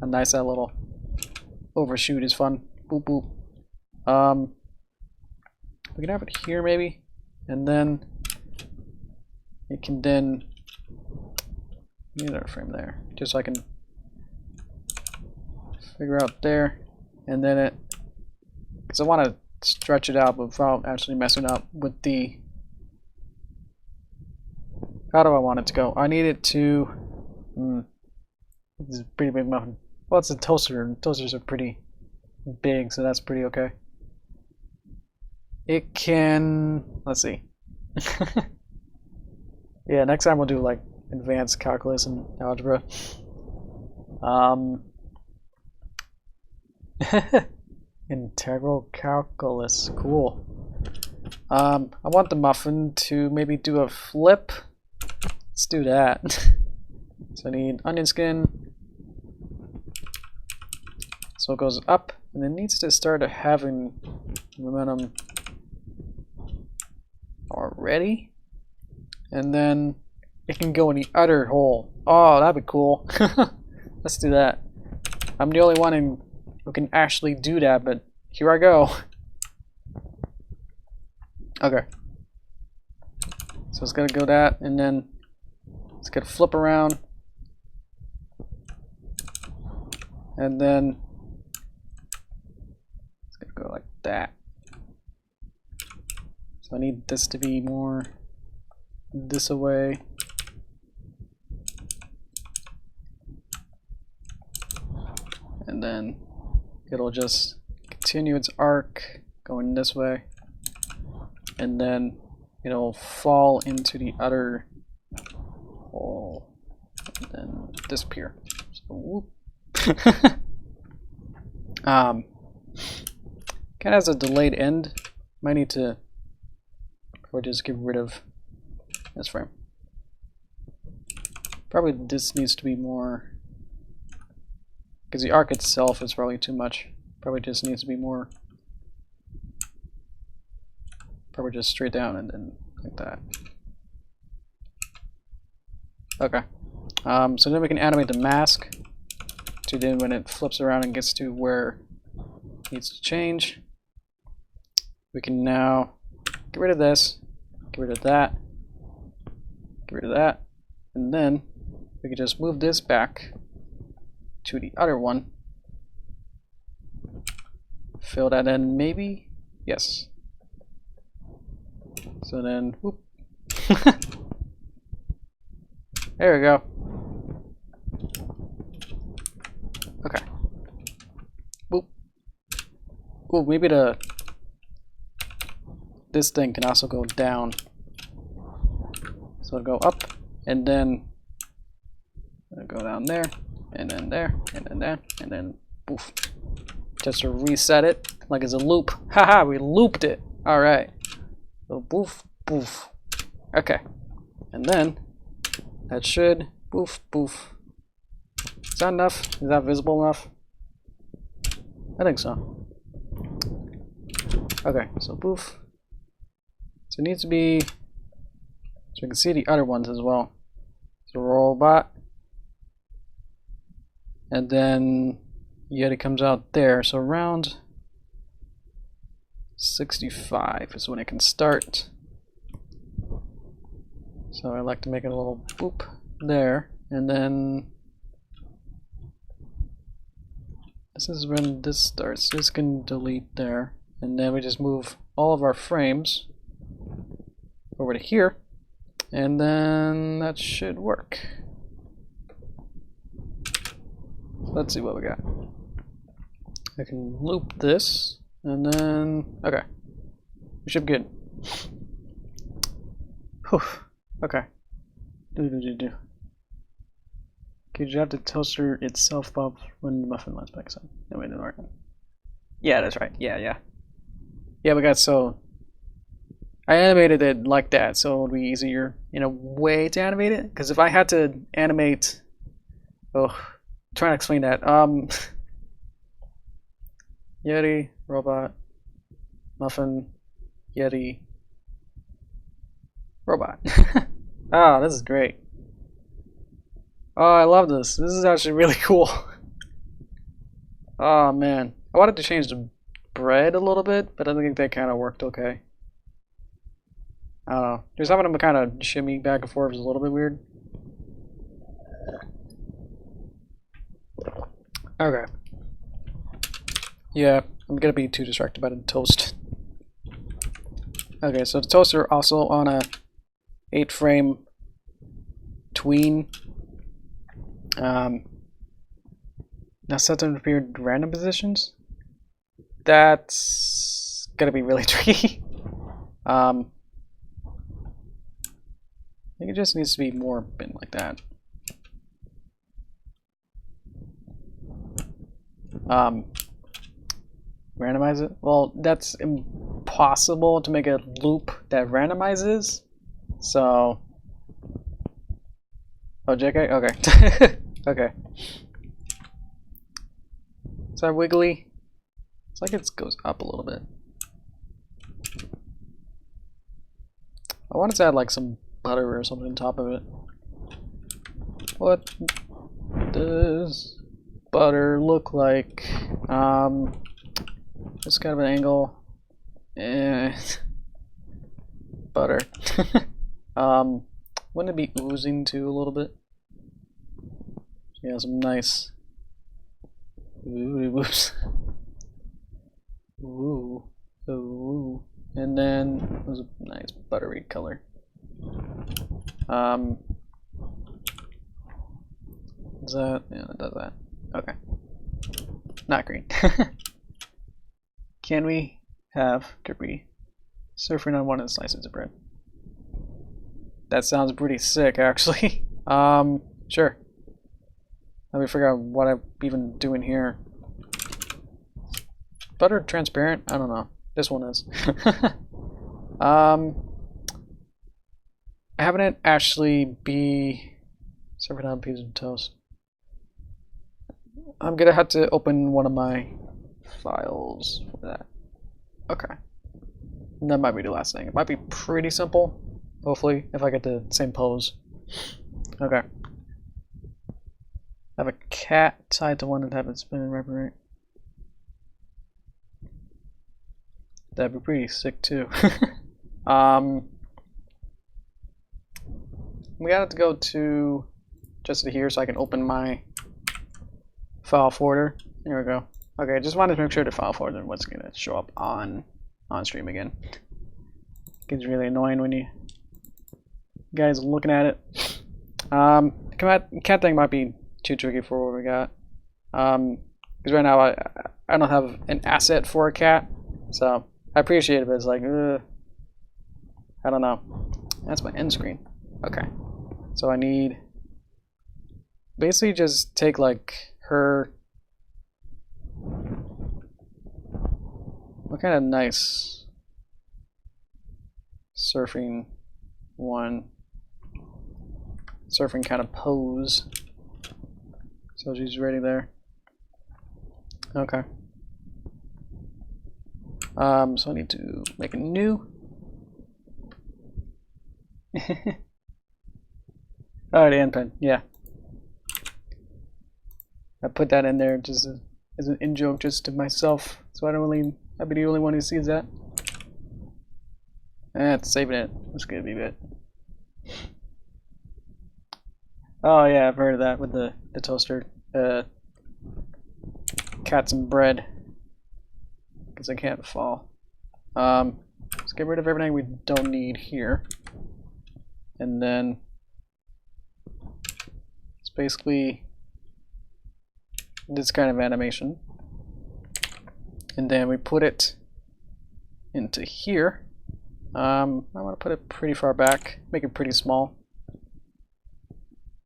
A nice little overshoot is fun. Boop boop. We can have it here maybe, and then it can then need another frame there, just so I can figure out there, and then it, because I want to stretch it out without actually messing up with the. How do I want it to go? I need it to. This is a pretty big muffin. Well, it's a toaster, and toasters are pretty big, so that's pretty okay. It can. Let's see. Yeah, next time we'll do like advanced calculus and algebra. Integral calculus, cool. I want the muffin to maybe do a flip. Let's do that. So I need onion skin. So it goes up, and it needs to start having momentum already. And then it can go in the other hole. Oh, that'd be cool. Let's do that. I'm the only one who can actually do that, but here I go. Okay. So it's gonna go that, and then it's gonna flip around, and then it's gonna go like that. So I need this to be more this away. And then it'll just continue its arc going this way, and then it'll fall into the other hole and then disappear. So whoop. Kind of has a delayed end. Might need to probably just get rid of this frame. Probably this needs to be more, because the arc itself is probably too much. Probably just needs to be more, probably just straight down and then like that. Okay. So then we can animate the mask to then when it flips around and gets to where it needs to change. We can now get rid of this, get rid of that, get rid of that, and then we can just move this back to the other one. Fill that in maybe? Yes. So then, whoop. There we go. Okay. Boop. Ooh, maybe this thing can also go down. So it'll go up, and then it'll go down there, and then there, and then there, and then poof. Just to reset it like it's a loop. Haha, we looped it. Alright. So poof, poof. Okay. And then that should poof, poof. Is that enough? Is that visible enough? I think so. Okay, so poof. So it needs to be, so you can see the other ones as well. So robot. And then Yeti comes out there. So around 65 is when it can start. So I like to make it a little boop there. And then this is when this starts. This can delete there. And then we just move all of our frames over to here. And then that should work. Let's see what we got. I can loop this, and then, okay. We should be good. Whew. Okay. Okay, you have the toaster itself up when the muffin lights back on. No, wait, no, right. Yeah, that's right. Yeah, we got, so I animated it like that, so it would be easier in a way to animate it. Because if I had to animate, trying to explain that. Yeti, robot, muffin, Yeti robot. Ah, this is great. Oh, I love this. This is actually really cool. Oh man, I wanted to change the bread a little bit, but I think that kind of worked okay. I don't know. Just having them kind of shimmy back and forth is a little bit weird. Okay. Yeah, I'm gonna be too distracted by the toast. Okay, so the toaster also on a 8-frame tween. Now set them to appear in random positions. That's gonna be really tricky. I think it just needs to be more bent like that. Randomize it? Well, that's impossible to make a loop that randomizes. So, oh, JK? Okay. Okay. Is that wiggly? It's like it goes up a little bit. I wanted to add like some butter or something on top of it. What does butter look like? Just kind of an angle. Butter. Wouldn't it be oozing too a little bit? Yeah, some nice. Whoops. Ooh. Ooh. And then it was a nice buttery color. Does that? Yeah, it does that. Okay. Not green. Can we have Derpy surfing on one of the slices of bread? That sounds pretty sick, actually. Sure. Let me figure out what I'm even doing here. Butter transparent? I don't know. This one is. Having it actually be serving on a piece of toast. I'm gonna have to open one of my files for that. Okay. And that might be the last thing. It might be pretty simple, hopefully, if I get the same pose. Okay. I have a cat tied to one that haven't spinning right, right? That'd be pretty sick too. We gotta have to go to just to here so I can open my file folder. There we go. Okay, just wanted to make sure the file folder was gonna show up on stream again. It's really annoying when you guys are looking at it. Cat thing might be too tricky for what we got. Because right now I don't have an asset for a cat, so I appreciate it, but it's like, I don't know. That's my end screen. Okay, so I need basically just take like her. What kind of nice surfing kind of pose. So she's ready there. Okay. So I need to make a new. Oh, the end pen, yeah. I put that in there just as an in joke, just to myself, so I'll be the only one who sees that. It's saving it. That's gonna be good. Oh yeah, I've heard of that with the toaster. Cats and bread. Because I can't fall. Let's get rid of everything we don't need here. And then it's basically this kind of animation. And then we put it into here. I want to put it pretty far back, make it pretty small.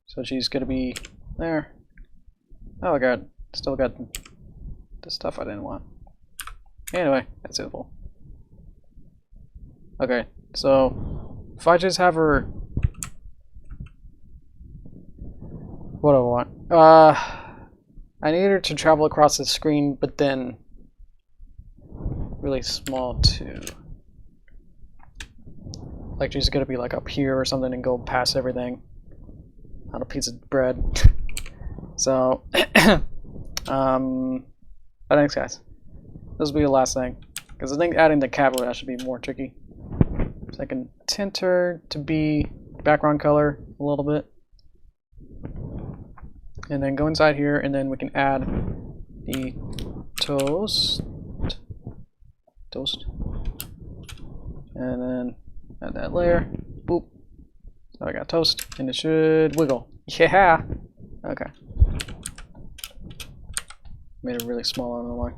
So she's gonna be there. Oh my god, still got the stuff I didn't want. Anyway, that's it. Okay, so if I just have her, what do I want? I need her to travel across the screen, but then really small too. Like she's gonna be like up here or something and go past everything on a piece of bread. So, thanks guys. This will be the last thing. Because I think adding the capital that should be more tricky. So I can tint her to be background color a little bit. And then go inside here and then we can add the toast. And then add that layer. Boop. So I got toast and it should wiggle. Yeah! Okay. Made it really small, I don't know why.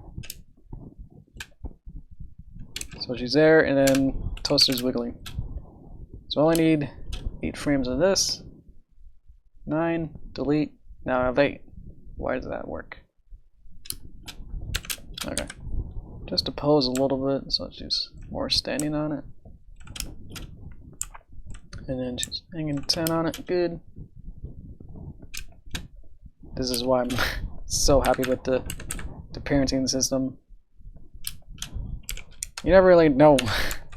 So she's there, and then toast is wiggling. So all I need 8 frames of this. 9, delete. Now I have 8. Why does that work? Okay. Just to pose a little bit, so she's more standing on it. And then she's hanging 10 on it. Good. This is why I'm so happy with the parenting system. You never really know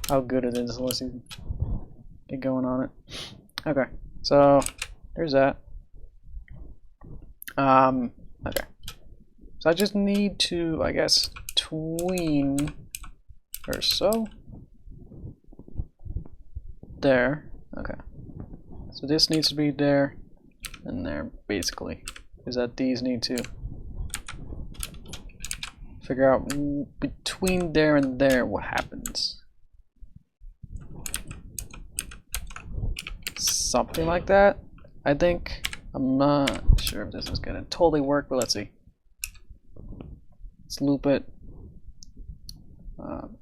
how good it is unless you get going on it. Okay, so there's that. Okay. So I just need to, I guess, tween or so. There. Okay. So this needs to be there and there, basically. Is that these need to figure out between there and there what happens. Something like that, I think. I'm not sure if this is gonna totally work, but let's see. Let's loop it.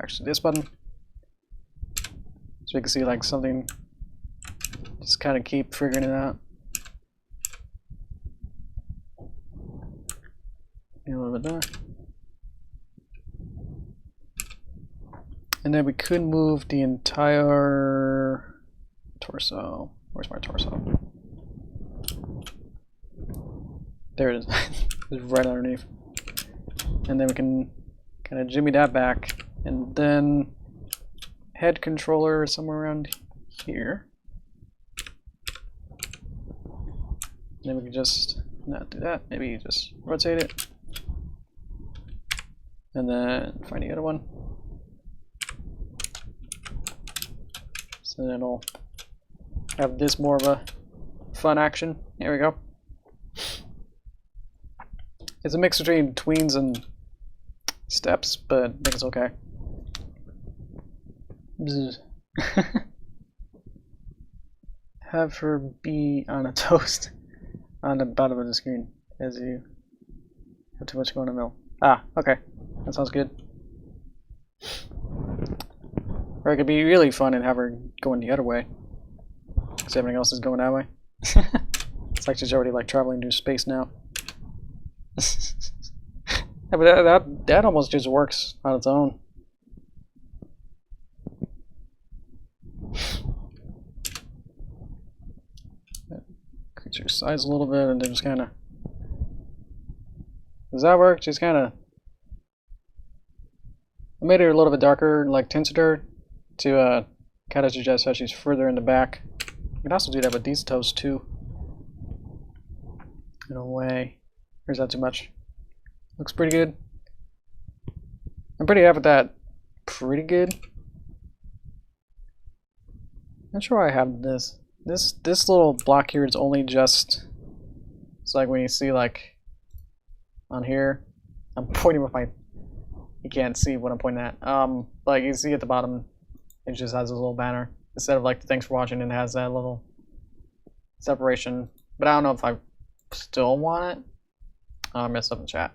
Actually, this button. So we can see like something. Just kind of keep figuring it out. A little bit there. And then we could move the entire torso. Where's my torso? There it is. It's right underneath. And then we can kind of jimmy that back. And then head controller somewhere around here. And then we can just not do that. Maybe just rotate it. And then find the other one. So then it'll have this more of a fun action. Here we go. It's a mix between tweens and steps, but I think it's okay. Have her be on a toast on the bottom of the screen as you have too much going in the middle. Ah, okay. That sounds good. Or it could be really fun and have her going the other way. Because everything else is going that way. It's like she's already like traveling through space now. Yeah, but that almost just works on its own. Increase your size a little bit and then just kind of. Does that work? Just kind of. I made her a little bit darker, like tinted her, to kind of suggest how she's further in the back. You can also do that with these toes too. In a way. Or is that too much? Looks pretty good. I'm pretty happy with that. Pretty good. Not sure why I have this. This little block here is only just. It's like when you see like on here. I'm pointing with my. You can't see what I'm pointing at. Like you see at the bottom, it just has this little banner instead of like the thanks for watching. It has that little separation. But I don't know if I still want it. I messed up in chat.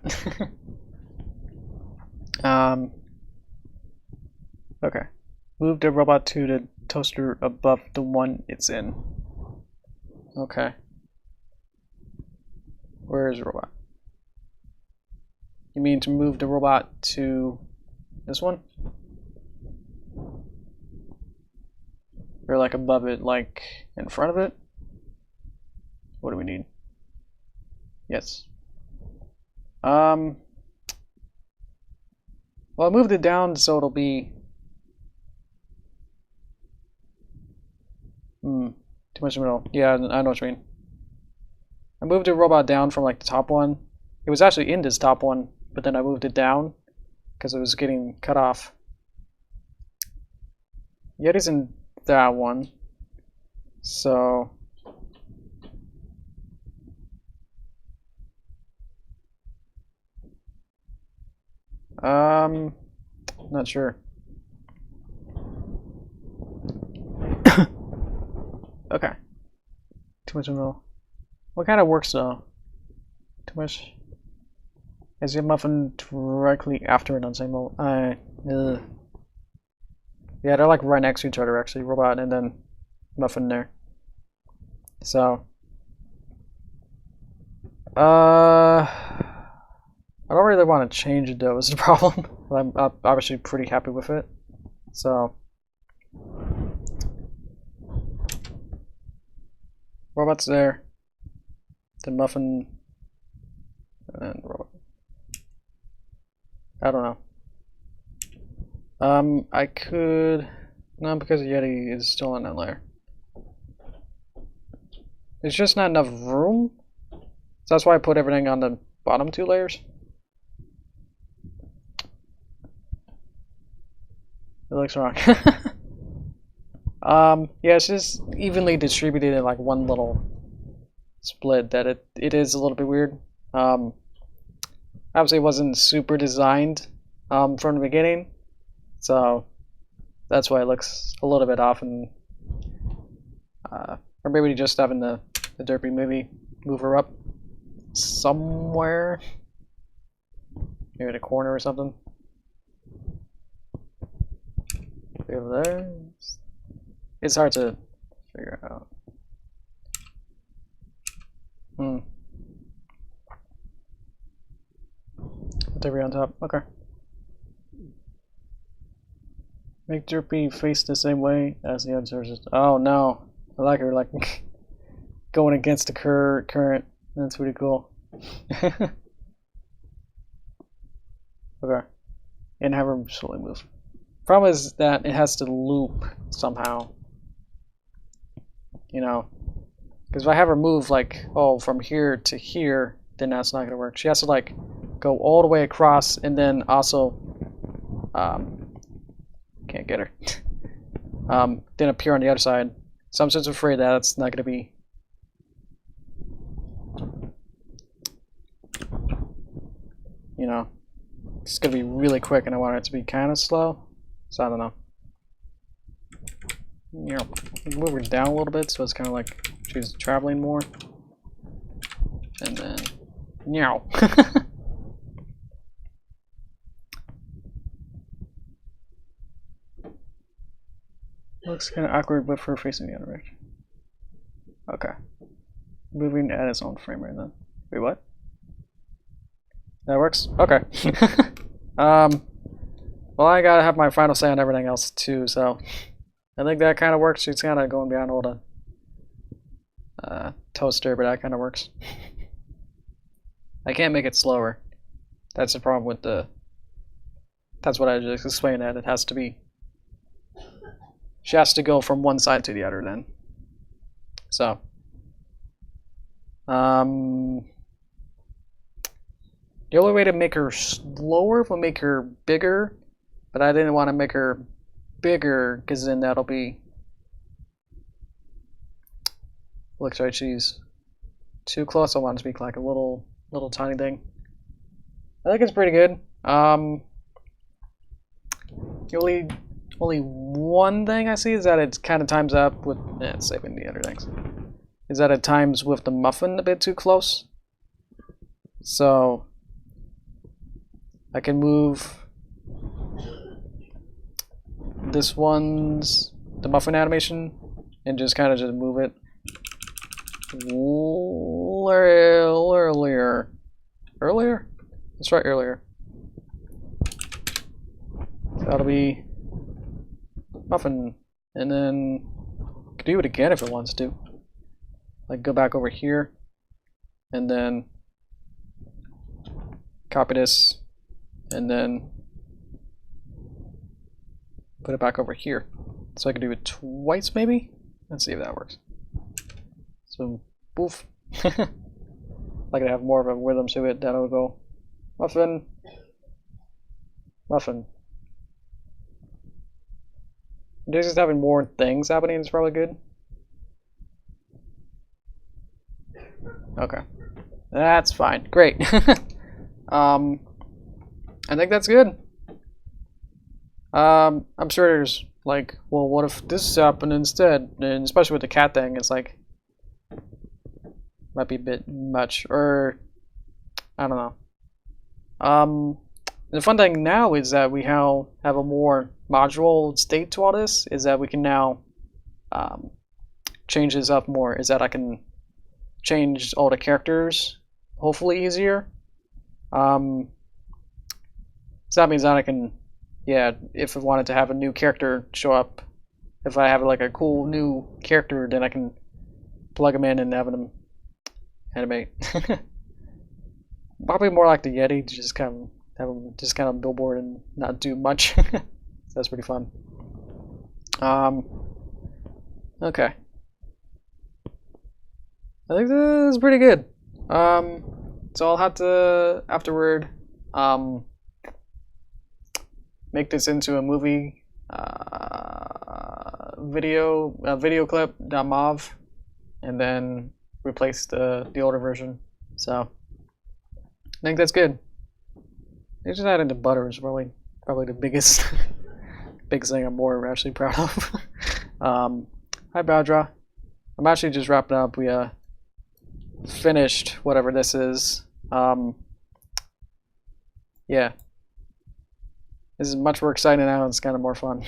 Okay. Move the robot to the toaster above the one it's in. Okay. Where is the robot? You mean to move the robot to this one? Or like above it, like in front of it? What do we need? Yes. Well, I moved it down so it'll be Too much in the middle. Yeah, I know what you mean. I moved the robot down from like the top one. It was actually in this top one, but then I moved it down because it was getting cut off. Yeti's in that one. So not sure. Okay. Too much in the middle. What kind of works though? Too much. Is your muffin directly after it on same level? Yeah, they're like right next to each other actually, robot and then muffin there. So I don't really want to change it though, is the problem. I'm obviously pretty happy with it. So robot's there. The muffin and then robot. I don't know. I could no, because Yeti is still in that layer. There's just not enough room. So that's why I put everything on the bottom two layers. It looks wrong. Yeah, it's just evenly distributed in like one little split that it is a little bit weird. Obviously it wasn't super designed from the beginning, so that's why it looks a little bit off, and or maybe just having the Derpy movie move her up somewhere, maybe in a corner or something. Over there, it's hard to figure out. Derpy on top. Okay. Make Derpy face the same way as the other sources. Oh no, I like her like going against the current. That's pretty cool. Okay, and have her slowly move. Problem is that it has to loop somehow. You know, because if I have her move like from here to here, then that's not gonna work. She has to like go all the way across and then also can't get her. Then appear on the other side. So I'm just afraid that it's not gonna be it's gonna be really quick and I want it to be kinda slow. So I don't know. Move her down a little bit so it's kinda like she's traveling more. And then meow. Looks kind of awkward with her facing the other direction. Okay. Moving at its own frame rate then. Wait, what? That works? Okay. Well, I gotta have my final say on everything else too, so I think that kind of works. She's kind of going beyond all the toaster, but that kind of works. I can't make it slower. That's the problem with the. That's what I just explained. That it has to be. She has to go from one side to the other then. So. The only way to make her slower would make her bigger, but I didn't want to make her bigger because then that'll be. Looks like she's too close. I want it to be like a little tiny thing. I think it's pretty good. The only one thing I see is that it kind of times up with saving the other things. Is that it times with the muffin a bit too close. So I can move this one's the muffin animation and just kind of just move it earlier. Let's try earlier. So that'll be muffin, and then I can do it again if it wants to. Like go back over here, and then copy this, and then put it back over here. So I can do it twice maybe? Let's see if that works. So, boof. Like I have more of a rhythm to it, then I'll go muffin, muffin. Just having more things happening is probably good. Okay, that's fine. Great. I think that's good. I'm sure there's like, well, what if this happened instead? And especially with the cat thing, it's like might be a bit much, or I don't know. The fun thing now is that we have a more modular state to all this. Is that we can now change this up more. Is that I can change all the characters hopefully easier. So that means that I can, yeah, if I wanted to have a new character show up, if I have like a cool new character, then I can plug them in and have them animate. Probably more like the Yeti, to just kind of have them just kind of billboard and not do much. So that's pretty fun. Okay. I think this is pretty good. So I'll have to afterward make this into a movie video clip .mov, and then replace the older version. So I think that's good. They just adding the butter is probably the biggest thing I'm more actually proud of. Hi Bowdra. I'm actually just wrapping up. We finished whatever this is. Yeah. This is much more exciting now, and it's kind of more fun.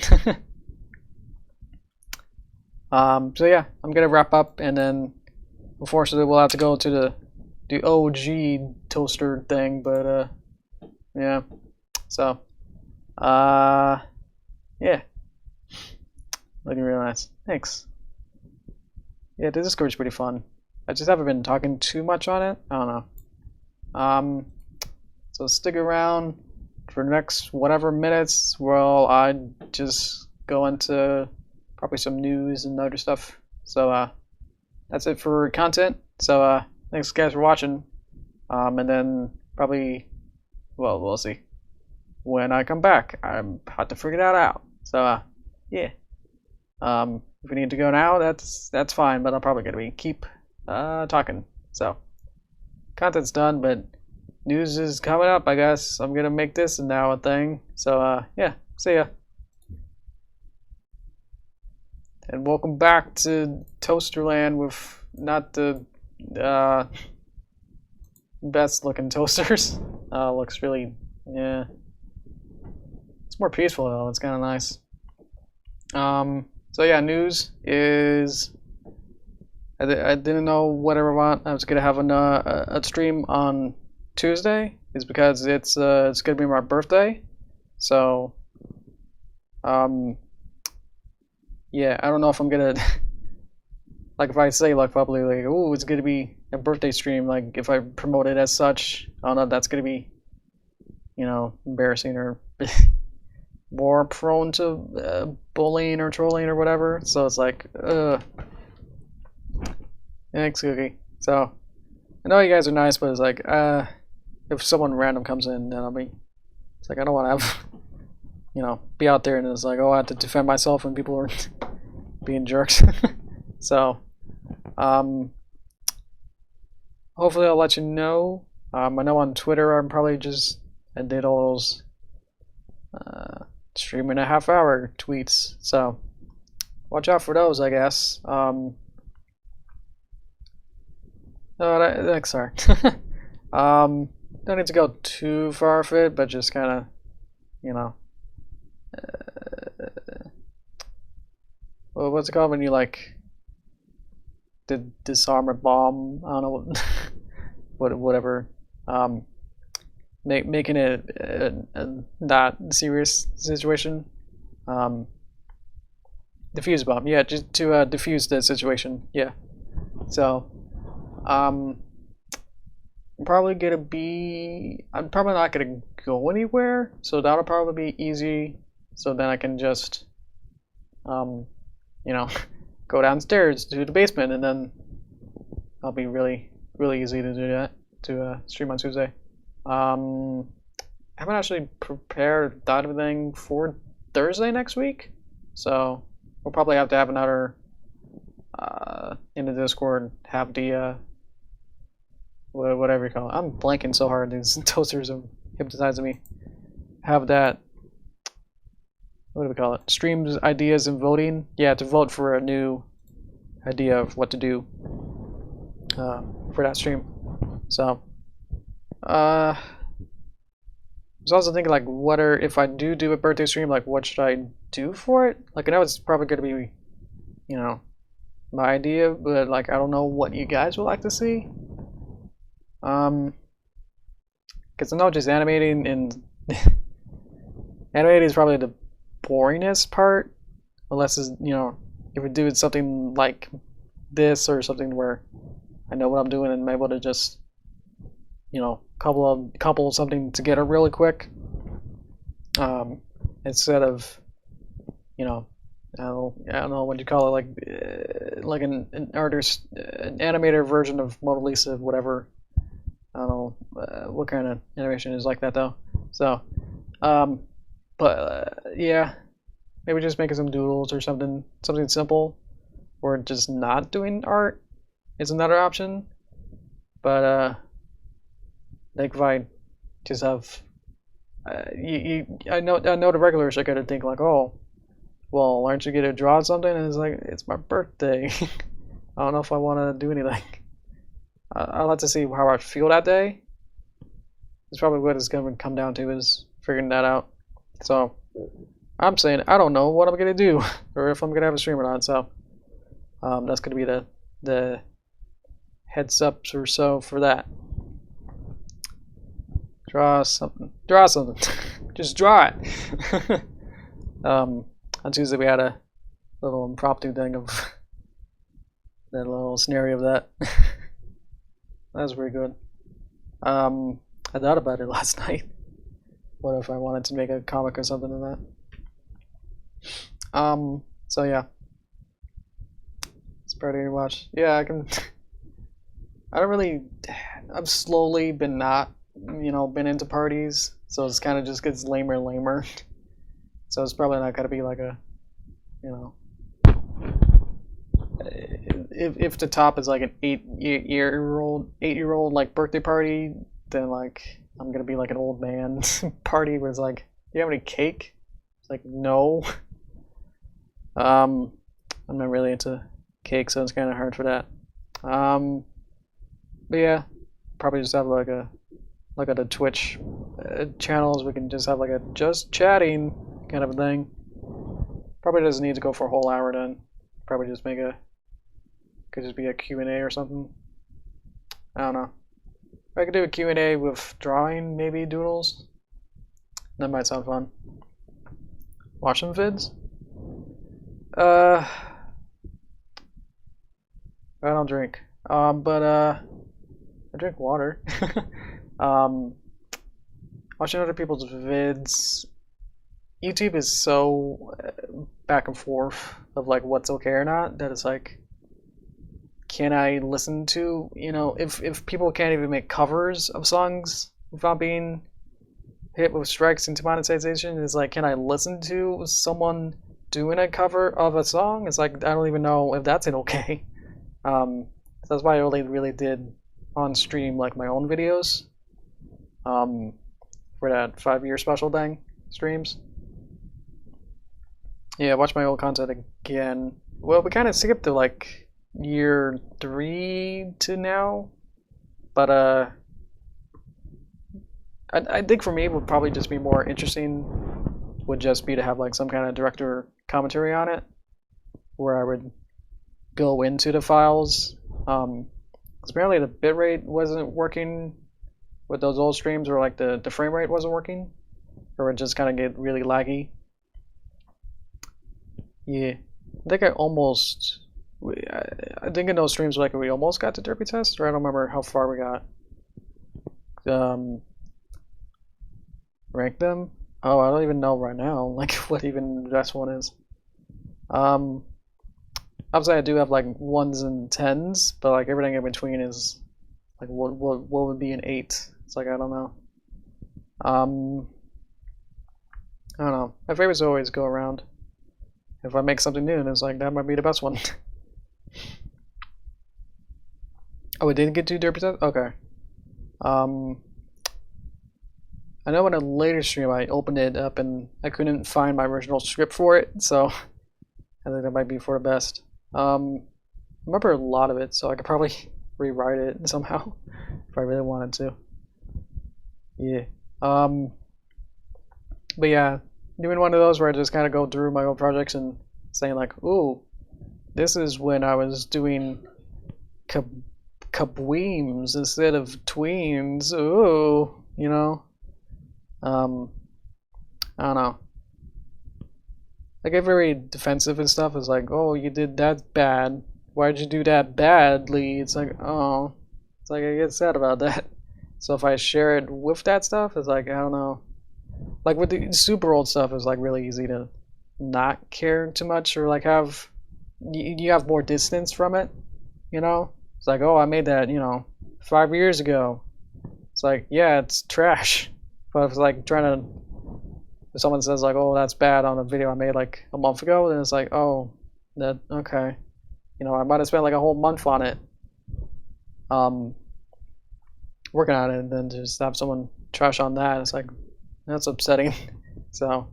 So yeah, I'm gonna wrap up, and then unfortunately we'll have to go to the OG toaster thing, but yeah. So yeah. Looking real nice. Thanks. Yeah, the Discord's pretty fun. I just haven't been talking too much on it. I don't know. So stick around for the next whatever minutes while I just go into probably some news and other stuff. So that's it for content. So thanks guys for watching. And then probably, well, we'll see. When I come back, I'm have to figure that out. So yeah. If we need to go now, that's fine, but I'm probably gonna keep talking. So content's done, but news is coming up, I guess. I'm gonna make this now a thing. So yeah, see ya. And welcome back to Toasterland with not the best looking toasters. Looks really, yeah. It's more peaceful though, it's kinda nice. So yeah, news is I didn't know whatever I was gonna have a stream on Tuesday, is because it's gonna be my birthday. So yeah, I don't know if I'm gonna like if I say like probably like, oh, it's gonna be a birthday stream, like if I promote it as such, I don't know if that's gonna be, you know, embarrassing or more prone to bullying or trolling or whatever. So it's like, thanks, Cookie. So I know you guys are nice, but it's like, if someone random comes in, then I'll be, it's like I don't want to have, you know, be out there and it's like, oh, I have to defend myself when people are being jerks. So hopefully I'll let you know. I know on Twitter I'm probably I did all those stream in a half-hour tweets, so watch out for those, I guess. No, sorry. Don't need to go too far with it, but just kind of, you know, well, what's it called when you like disarm a bomb? I don't know, whatever. Making it a not serious situation. Defuse bomb, yeah, just to defuse the situation, yeah. So, I'm probably not gonna go anywhere, so that'll probably be easy. So then I can just, you know, go downstairs to the basement and then I'll be really easy to do that, to stream on Tuesday. I haven't actually prepared anything for Thursday next week, so we'll probably have to have another in the Discord, have the whatever you call it. I'm blanking so hard. These toasters are hypnotizing me. Have that. What do we call it? Streams, ideas, and voting. Yeah, to vote for a new idea of what to do for that stream. So, I was also thinking, like, if I do a birthday stream, like, what should I do for it? Like, I know it's probably going to be, you know, my idea, but, like, I don't know what you guys would like to see. Because I know just animating and animating is probably the boringest part, unless it's, you know, if we do something like this or something where I know what I'm doing and I'm able to just, you know, couple something together really quick, instead of, you know, I don't know what you call it, like an artist, an animator version of Mona Lisa, whatever. I don't know what kind of animation is like that though. So, yeah, maybe just making some doodles or something simple, or just not doing art is another option. But like if I just have, I know the regulars are gonna think like, oh, well, aren't you gonna draw something? And it's like, it's my birthday. I don't know if I want to do anything. I'll have to see how I feel that day. It's probably what it's going to come down to, is figuring that out. So I'm saying I don't know what I'm going to do, or if I'm going to have a stream or not. So that's going to be the heads ups or so for that. Draw something. Just draw it. On Tuesday we had a little impromptu thing of that little scenario of that. That was pretty good. I thought about it last night. What if I wanted to make a comic or something in that? So yeah. It's pretty to watch. Yeah, I've slowly been been into parties, so it's kind of just gets lamer and lamer. So it's probably not gonna be like a, you know, if the top is like an 8-year-old like birthday party, then like I'm gonna be like an old man party where it's like, do you have any cake? It's like, no. I'm not really into cake, so it's kind of hard for that. But yeah, probably just have like at the Twitch channels, we can just have like a just chatting kind of a thing. Probably doesn't need to go for a whole hour then. Probably just could just be a Q&A or something. I don't know. I could do a Q&A with drawing, maybe doodles. That might sound fun. Watch some vids? I don't drink. But I drink water. Watching other people's vids. YouTube is so back and forth of like what's okay or not, that it's like, can I listen to, you know, if people can't even make covers of songs without being hit with strikes into monetization, it's like, can I listen to someone doing a cover of a song? It's like, I don't even know if that's okay. So that's why I only really did on stream like my own videos for that 5-year special thing streams. Yeah, watch my old content again. Well, we kind of skipped to like year 3 to now, but I think for me it would probably just be more interesting would just be to have like some kind of director commentary on it, where I would go into the files. Apparently the bitrate wasn't working with those old streams, or like the frame rate wasn't working, or it just kind of get really laggy. Yeah, I think I think in those streams like we almost got to Derpy test, or I don't remember how far we got. Rank them? Oh, I don't even know right now like what even the best one is. obviously I do have like 1s and 10s, but like everything in between is like what would be an 8? It's like I don't know. I don't know. My favorites always go around. If I make something new, and it's like that might be the best one. Oh, it didn't get 2 derpy tests? Okay. I know in a later stream I opened it up and I couldn't find my original script for it, so I think that might be for the best. I remember a lot of it, so I could probably rewrite it somehow if I really wanted to. Yeah. But yeah, doing one of those where I just kind of go through my old projects and saying like, ooh, this is when I was doing kabweems instead of tweens. Ooh, you know. I don't know. I get very defensive and stuff. It's like, oh, you did that bad. Why'd you do that badly? It's like, oh, it's like I get sad about that. So if I share it with that stuff, it's like, I don't know. Like with the super old stuff, it's like really easy to not care too much or like have you have more distance from it. You know, it's like, oh, I made that, 5 years ago. It's like, yeah, it's trash. But if it's like if someone says like, oh, that's bad on a video I made like a month ago, then it's like, oh, that okay. I might have spent like a whole month on it, working on it, and then just have someone trash on that. It's like, that's upsetting. So,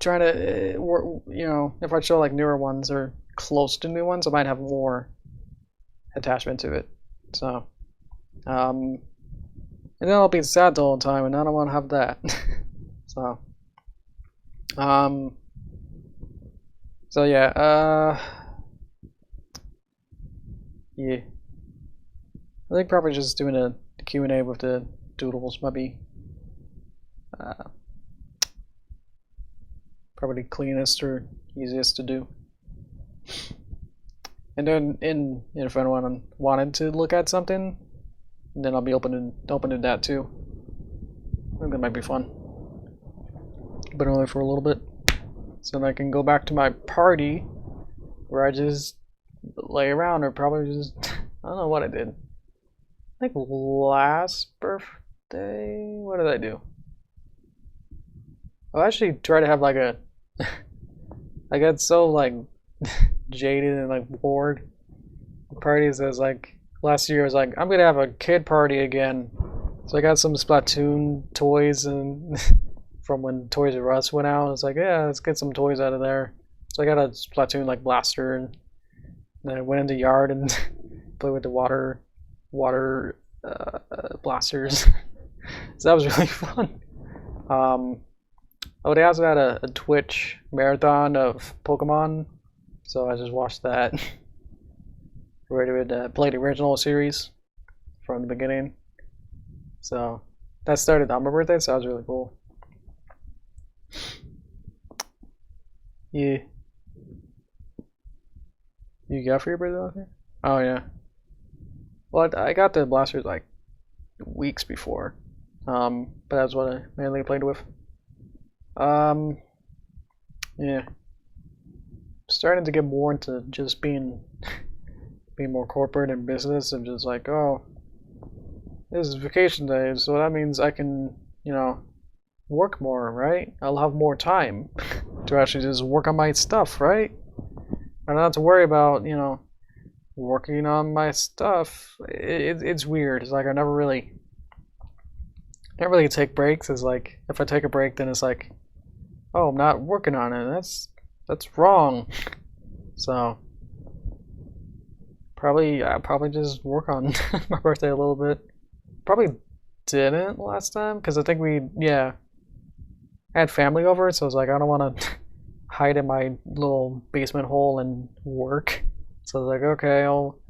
trying to, if I show like newer ones or close to new ones, I might have more attachment to it. So, and then I'll be sad the whole time, and I don't want to have that. So, yeah, yeah. I think probably just doing a Q&A with the doodles might be probably cleanest or easiest to do. And then, if anyone wanted to look at something, then I'll be open to that too. I think that might be fun, but only for a little bit, so then I can go back to my party where I just lay around or probably just I don't know what I did. I think last birthday, what did I do? I actually tried to have like a I got so like jaded and like bored parties. I was like, last year I was like, I'm gonna have a kid party again. So I got some Splatoon toys and from when Toys R Us went out. I was like, yeah, let's get some toys out of there. So I got a Splatoon like blaster, and then I went in the yard and played with the water blasters. So that was really fun. Oh, they also had a Twitch marathon of Pokemon, so I just watched that. We would play the original series from the beginning. So that started on my birthday, so that was really cool. Yeah. You got for your birthday last year? Oh yeah. Well, I got the blasters like weeks before, but that's what I mainly played with. Yeah. Starting to get more into just being more corporate and business, and just like, oh, this is vacation day, so that means I can, work more, right? I'll have more time to actually just work on my stuff, right? I don't have to worry about, working on my stuff. It's weird. It's like I never really take breaks. It's like if I take a break, then it's like, oh, I'm not working on it. That's wrong. So I'll probably just work on my birthday a little bit. Probably didn't last time because I think I had family over, so I was like, I don't want to hide in my little basement hole and work. So I was like, okay, I'll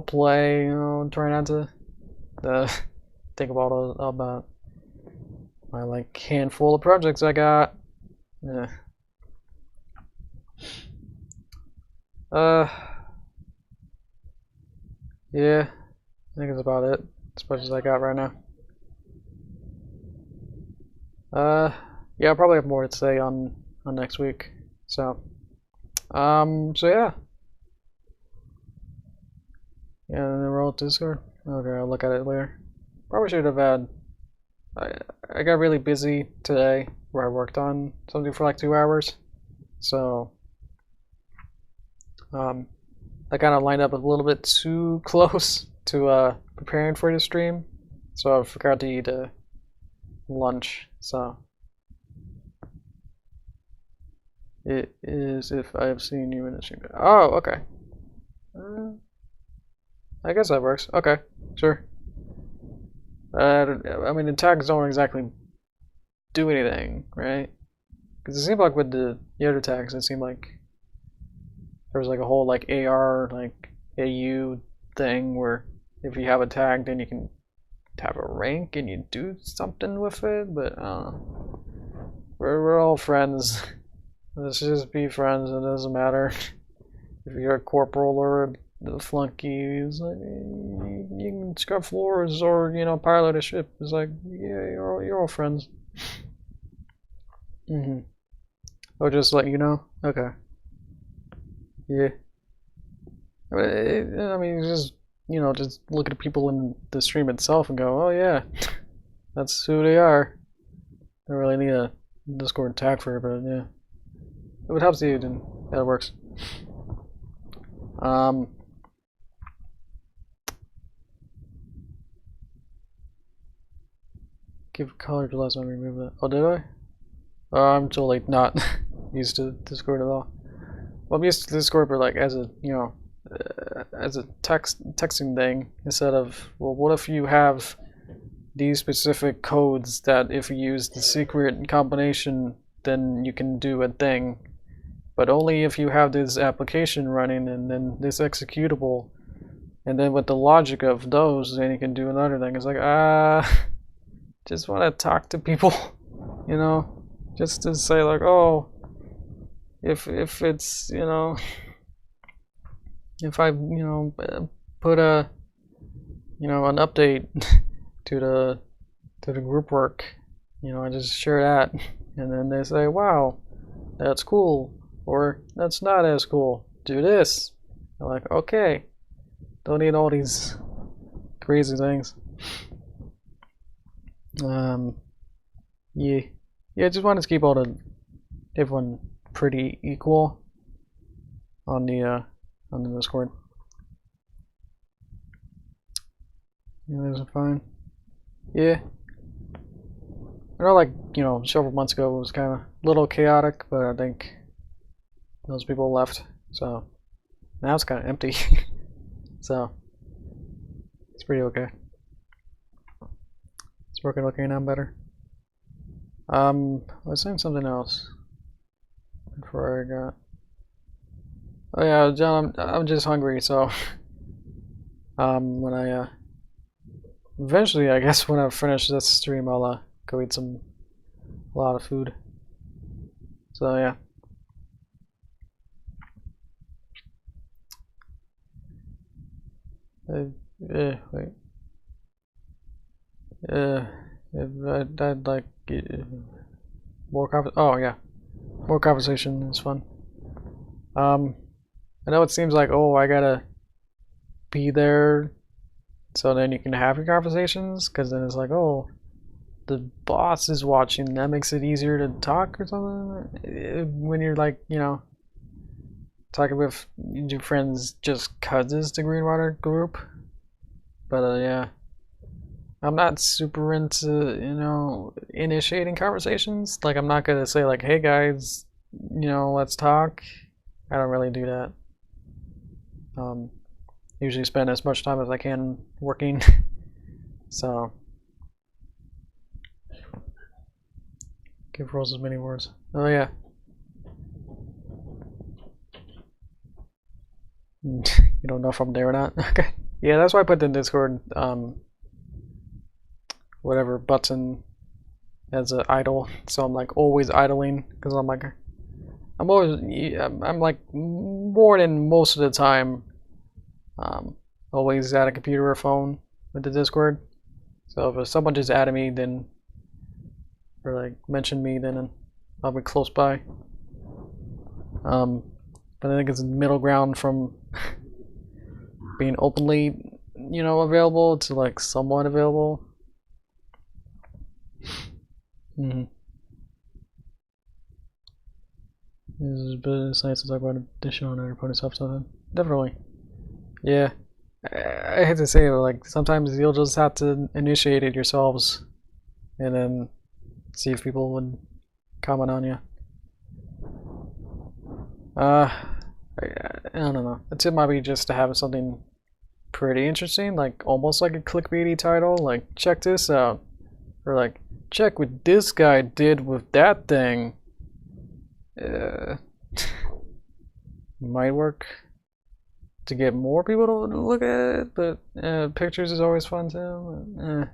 play. Try not to think about my like handful of projects I got. Yeah. Yeah, I think that's about it. As much as I got right now. Yeah, I'll probably have more to say on next week. So, So yeah. Yeah, and then we're all Discord. Okay, I'll look at it later. Probably should have had. I got really busy today where I worked on something for like 2 hours. So, I kind of lined up a little bit too close to preparing for the stream. So I forgot to eat lunch. So, it is if I have seen you in the stream. Oh, okay. I guess that works. Okay, sure. I mean, the tags don't exactly do anything, right? Because it seemed like with the other tags, it seemed like there was like a whole like AR, like AU thing where if you have a tag, then you can have a rank and you do something with it. But we're all friends. Let's just be friends. It doesn't matter if you're a corporal or the flunky. It's like you can scrub floors or pilot a ship. It's like yeah, you're all friends. I'll just let you know. Okay. Yeah. I mean, just just look at people in the stream itself and go, oh yeah, that's who they are. I don't really need a Discord tag for it, but yeah, if it helps you, then that works. Give color to less and remove that. Oh, did I? I'm totally not used to Discord at all. Well, I'm used to Discord, but like as a as a texting thing instead of, well, what if you have these specific codes that if you use the secret combination, then you can do a thing, but only if you have this application running and then this executable, and then with the logic of those, then you can do another thing. It's like just want to talk to people, just to say like, oh, if it's if I put a an update to the group work, I just share that, and then they say, wow, that's cool, or that's not as cool, do this. I'm like, okay, don't need all these crazy things. Yeah, I just wanted to keep everyone pretty equal on the Discord. Yeah, those are fine. Yeah. I know, like, several months ago it was kind of a little chaotic, but I think those people left, so now it's kind of empty. So it's pretty okay. It's working okay now better. I was saying something else before I got. Oh yeah, John, I'm just hungry, so when I eventually, I guess when I finish this stream, I'll go eat a lot of food. So yeah. Wait. I'd like more oh yeah, more conversation is fun. I know it seems like, oh, I gotta be there so then you can have your conversations, because then it's like, oh, the boss is watching, that makes it easier to talk or something. When you're like, talking with your friends just cause it's the Greenwater group. But yeah, I'm not super into, initiating conversations. Like, I'm not gonna say like, hey guys, let's talk. I don't really do that. Usually spend as much time as I can working. So give rules as many words. Oh yeah. You don't know if I'm there or not. Okay. Yeah, that's why I put the Discord whatever button as an idle. So I'm like always idling, because I'm like more than most of the time always at a computer or phone with the Discord. So if someone just added me, then or like mentioned me, then I'll be close by. but I think it's middle ground from being openly, you know, available to like somewhat available. Mm-hmm. This is nice to talk about additional and opponent stuff. Definitely. Yeah. I hate to say it, but like sometimes you'll just have to initiate it yourselves and then see if people would comment on you. I don't know. The tip might be just to have something pretty interesting, like almost like a clickbaity title, like check this out, or like check what this guy did with that thing. Might work to get more people to look at it, but pictures is always fun too.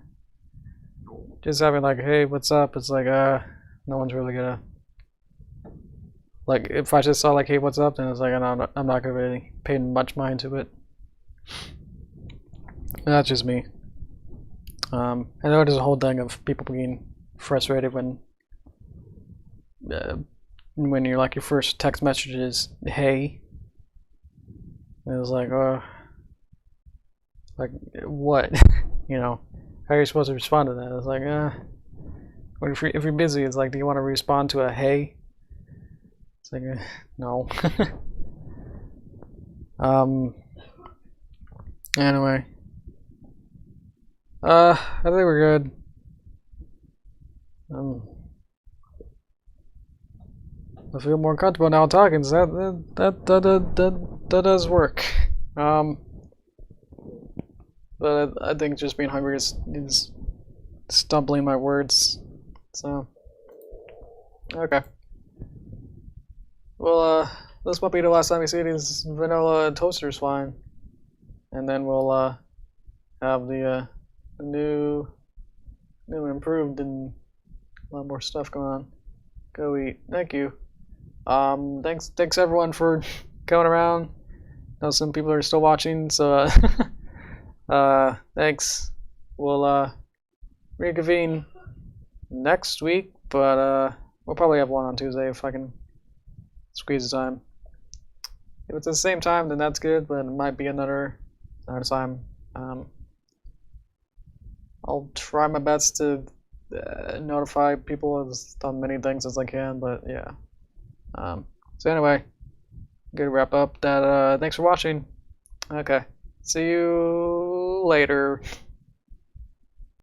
Just having like, hey, what's up? It's like, no one's really gonna. Like, if I just saw like, hey, what's up? Then it's like, I'm not gonna really pay much mind to it. That's just me. I know there's a whole thing of people being frustrated when you're like your first text message is hey. And it was like, like what? You know, how are you supposed to respond to that? It's like, if you're busy, it's like, do you want to respond to a hey? It's like, no. Anyway. I think we're good. I feel more comfortable now talking, so that does work. But I think just being hungry is stumbling my words. So, okay. Well, this might be the last time we see these vanilla toasters flying, and then we'll have the new and improved and a lot more stuff going on. Go eat. Thank you. Thanks everyone for coming around. I know some people are still watching, so thanks. We'll reconvene next week, but we'll probably have one on Tuesday if I can squeeze the time. If it's at the same time, then that's good, but it might be another time. I'll try my best to notify people on many things as I can, but yeah. So anyway, good to wrap up that. Thanks for watching. Okay, see you later.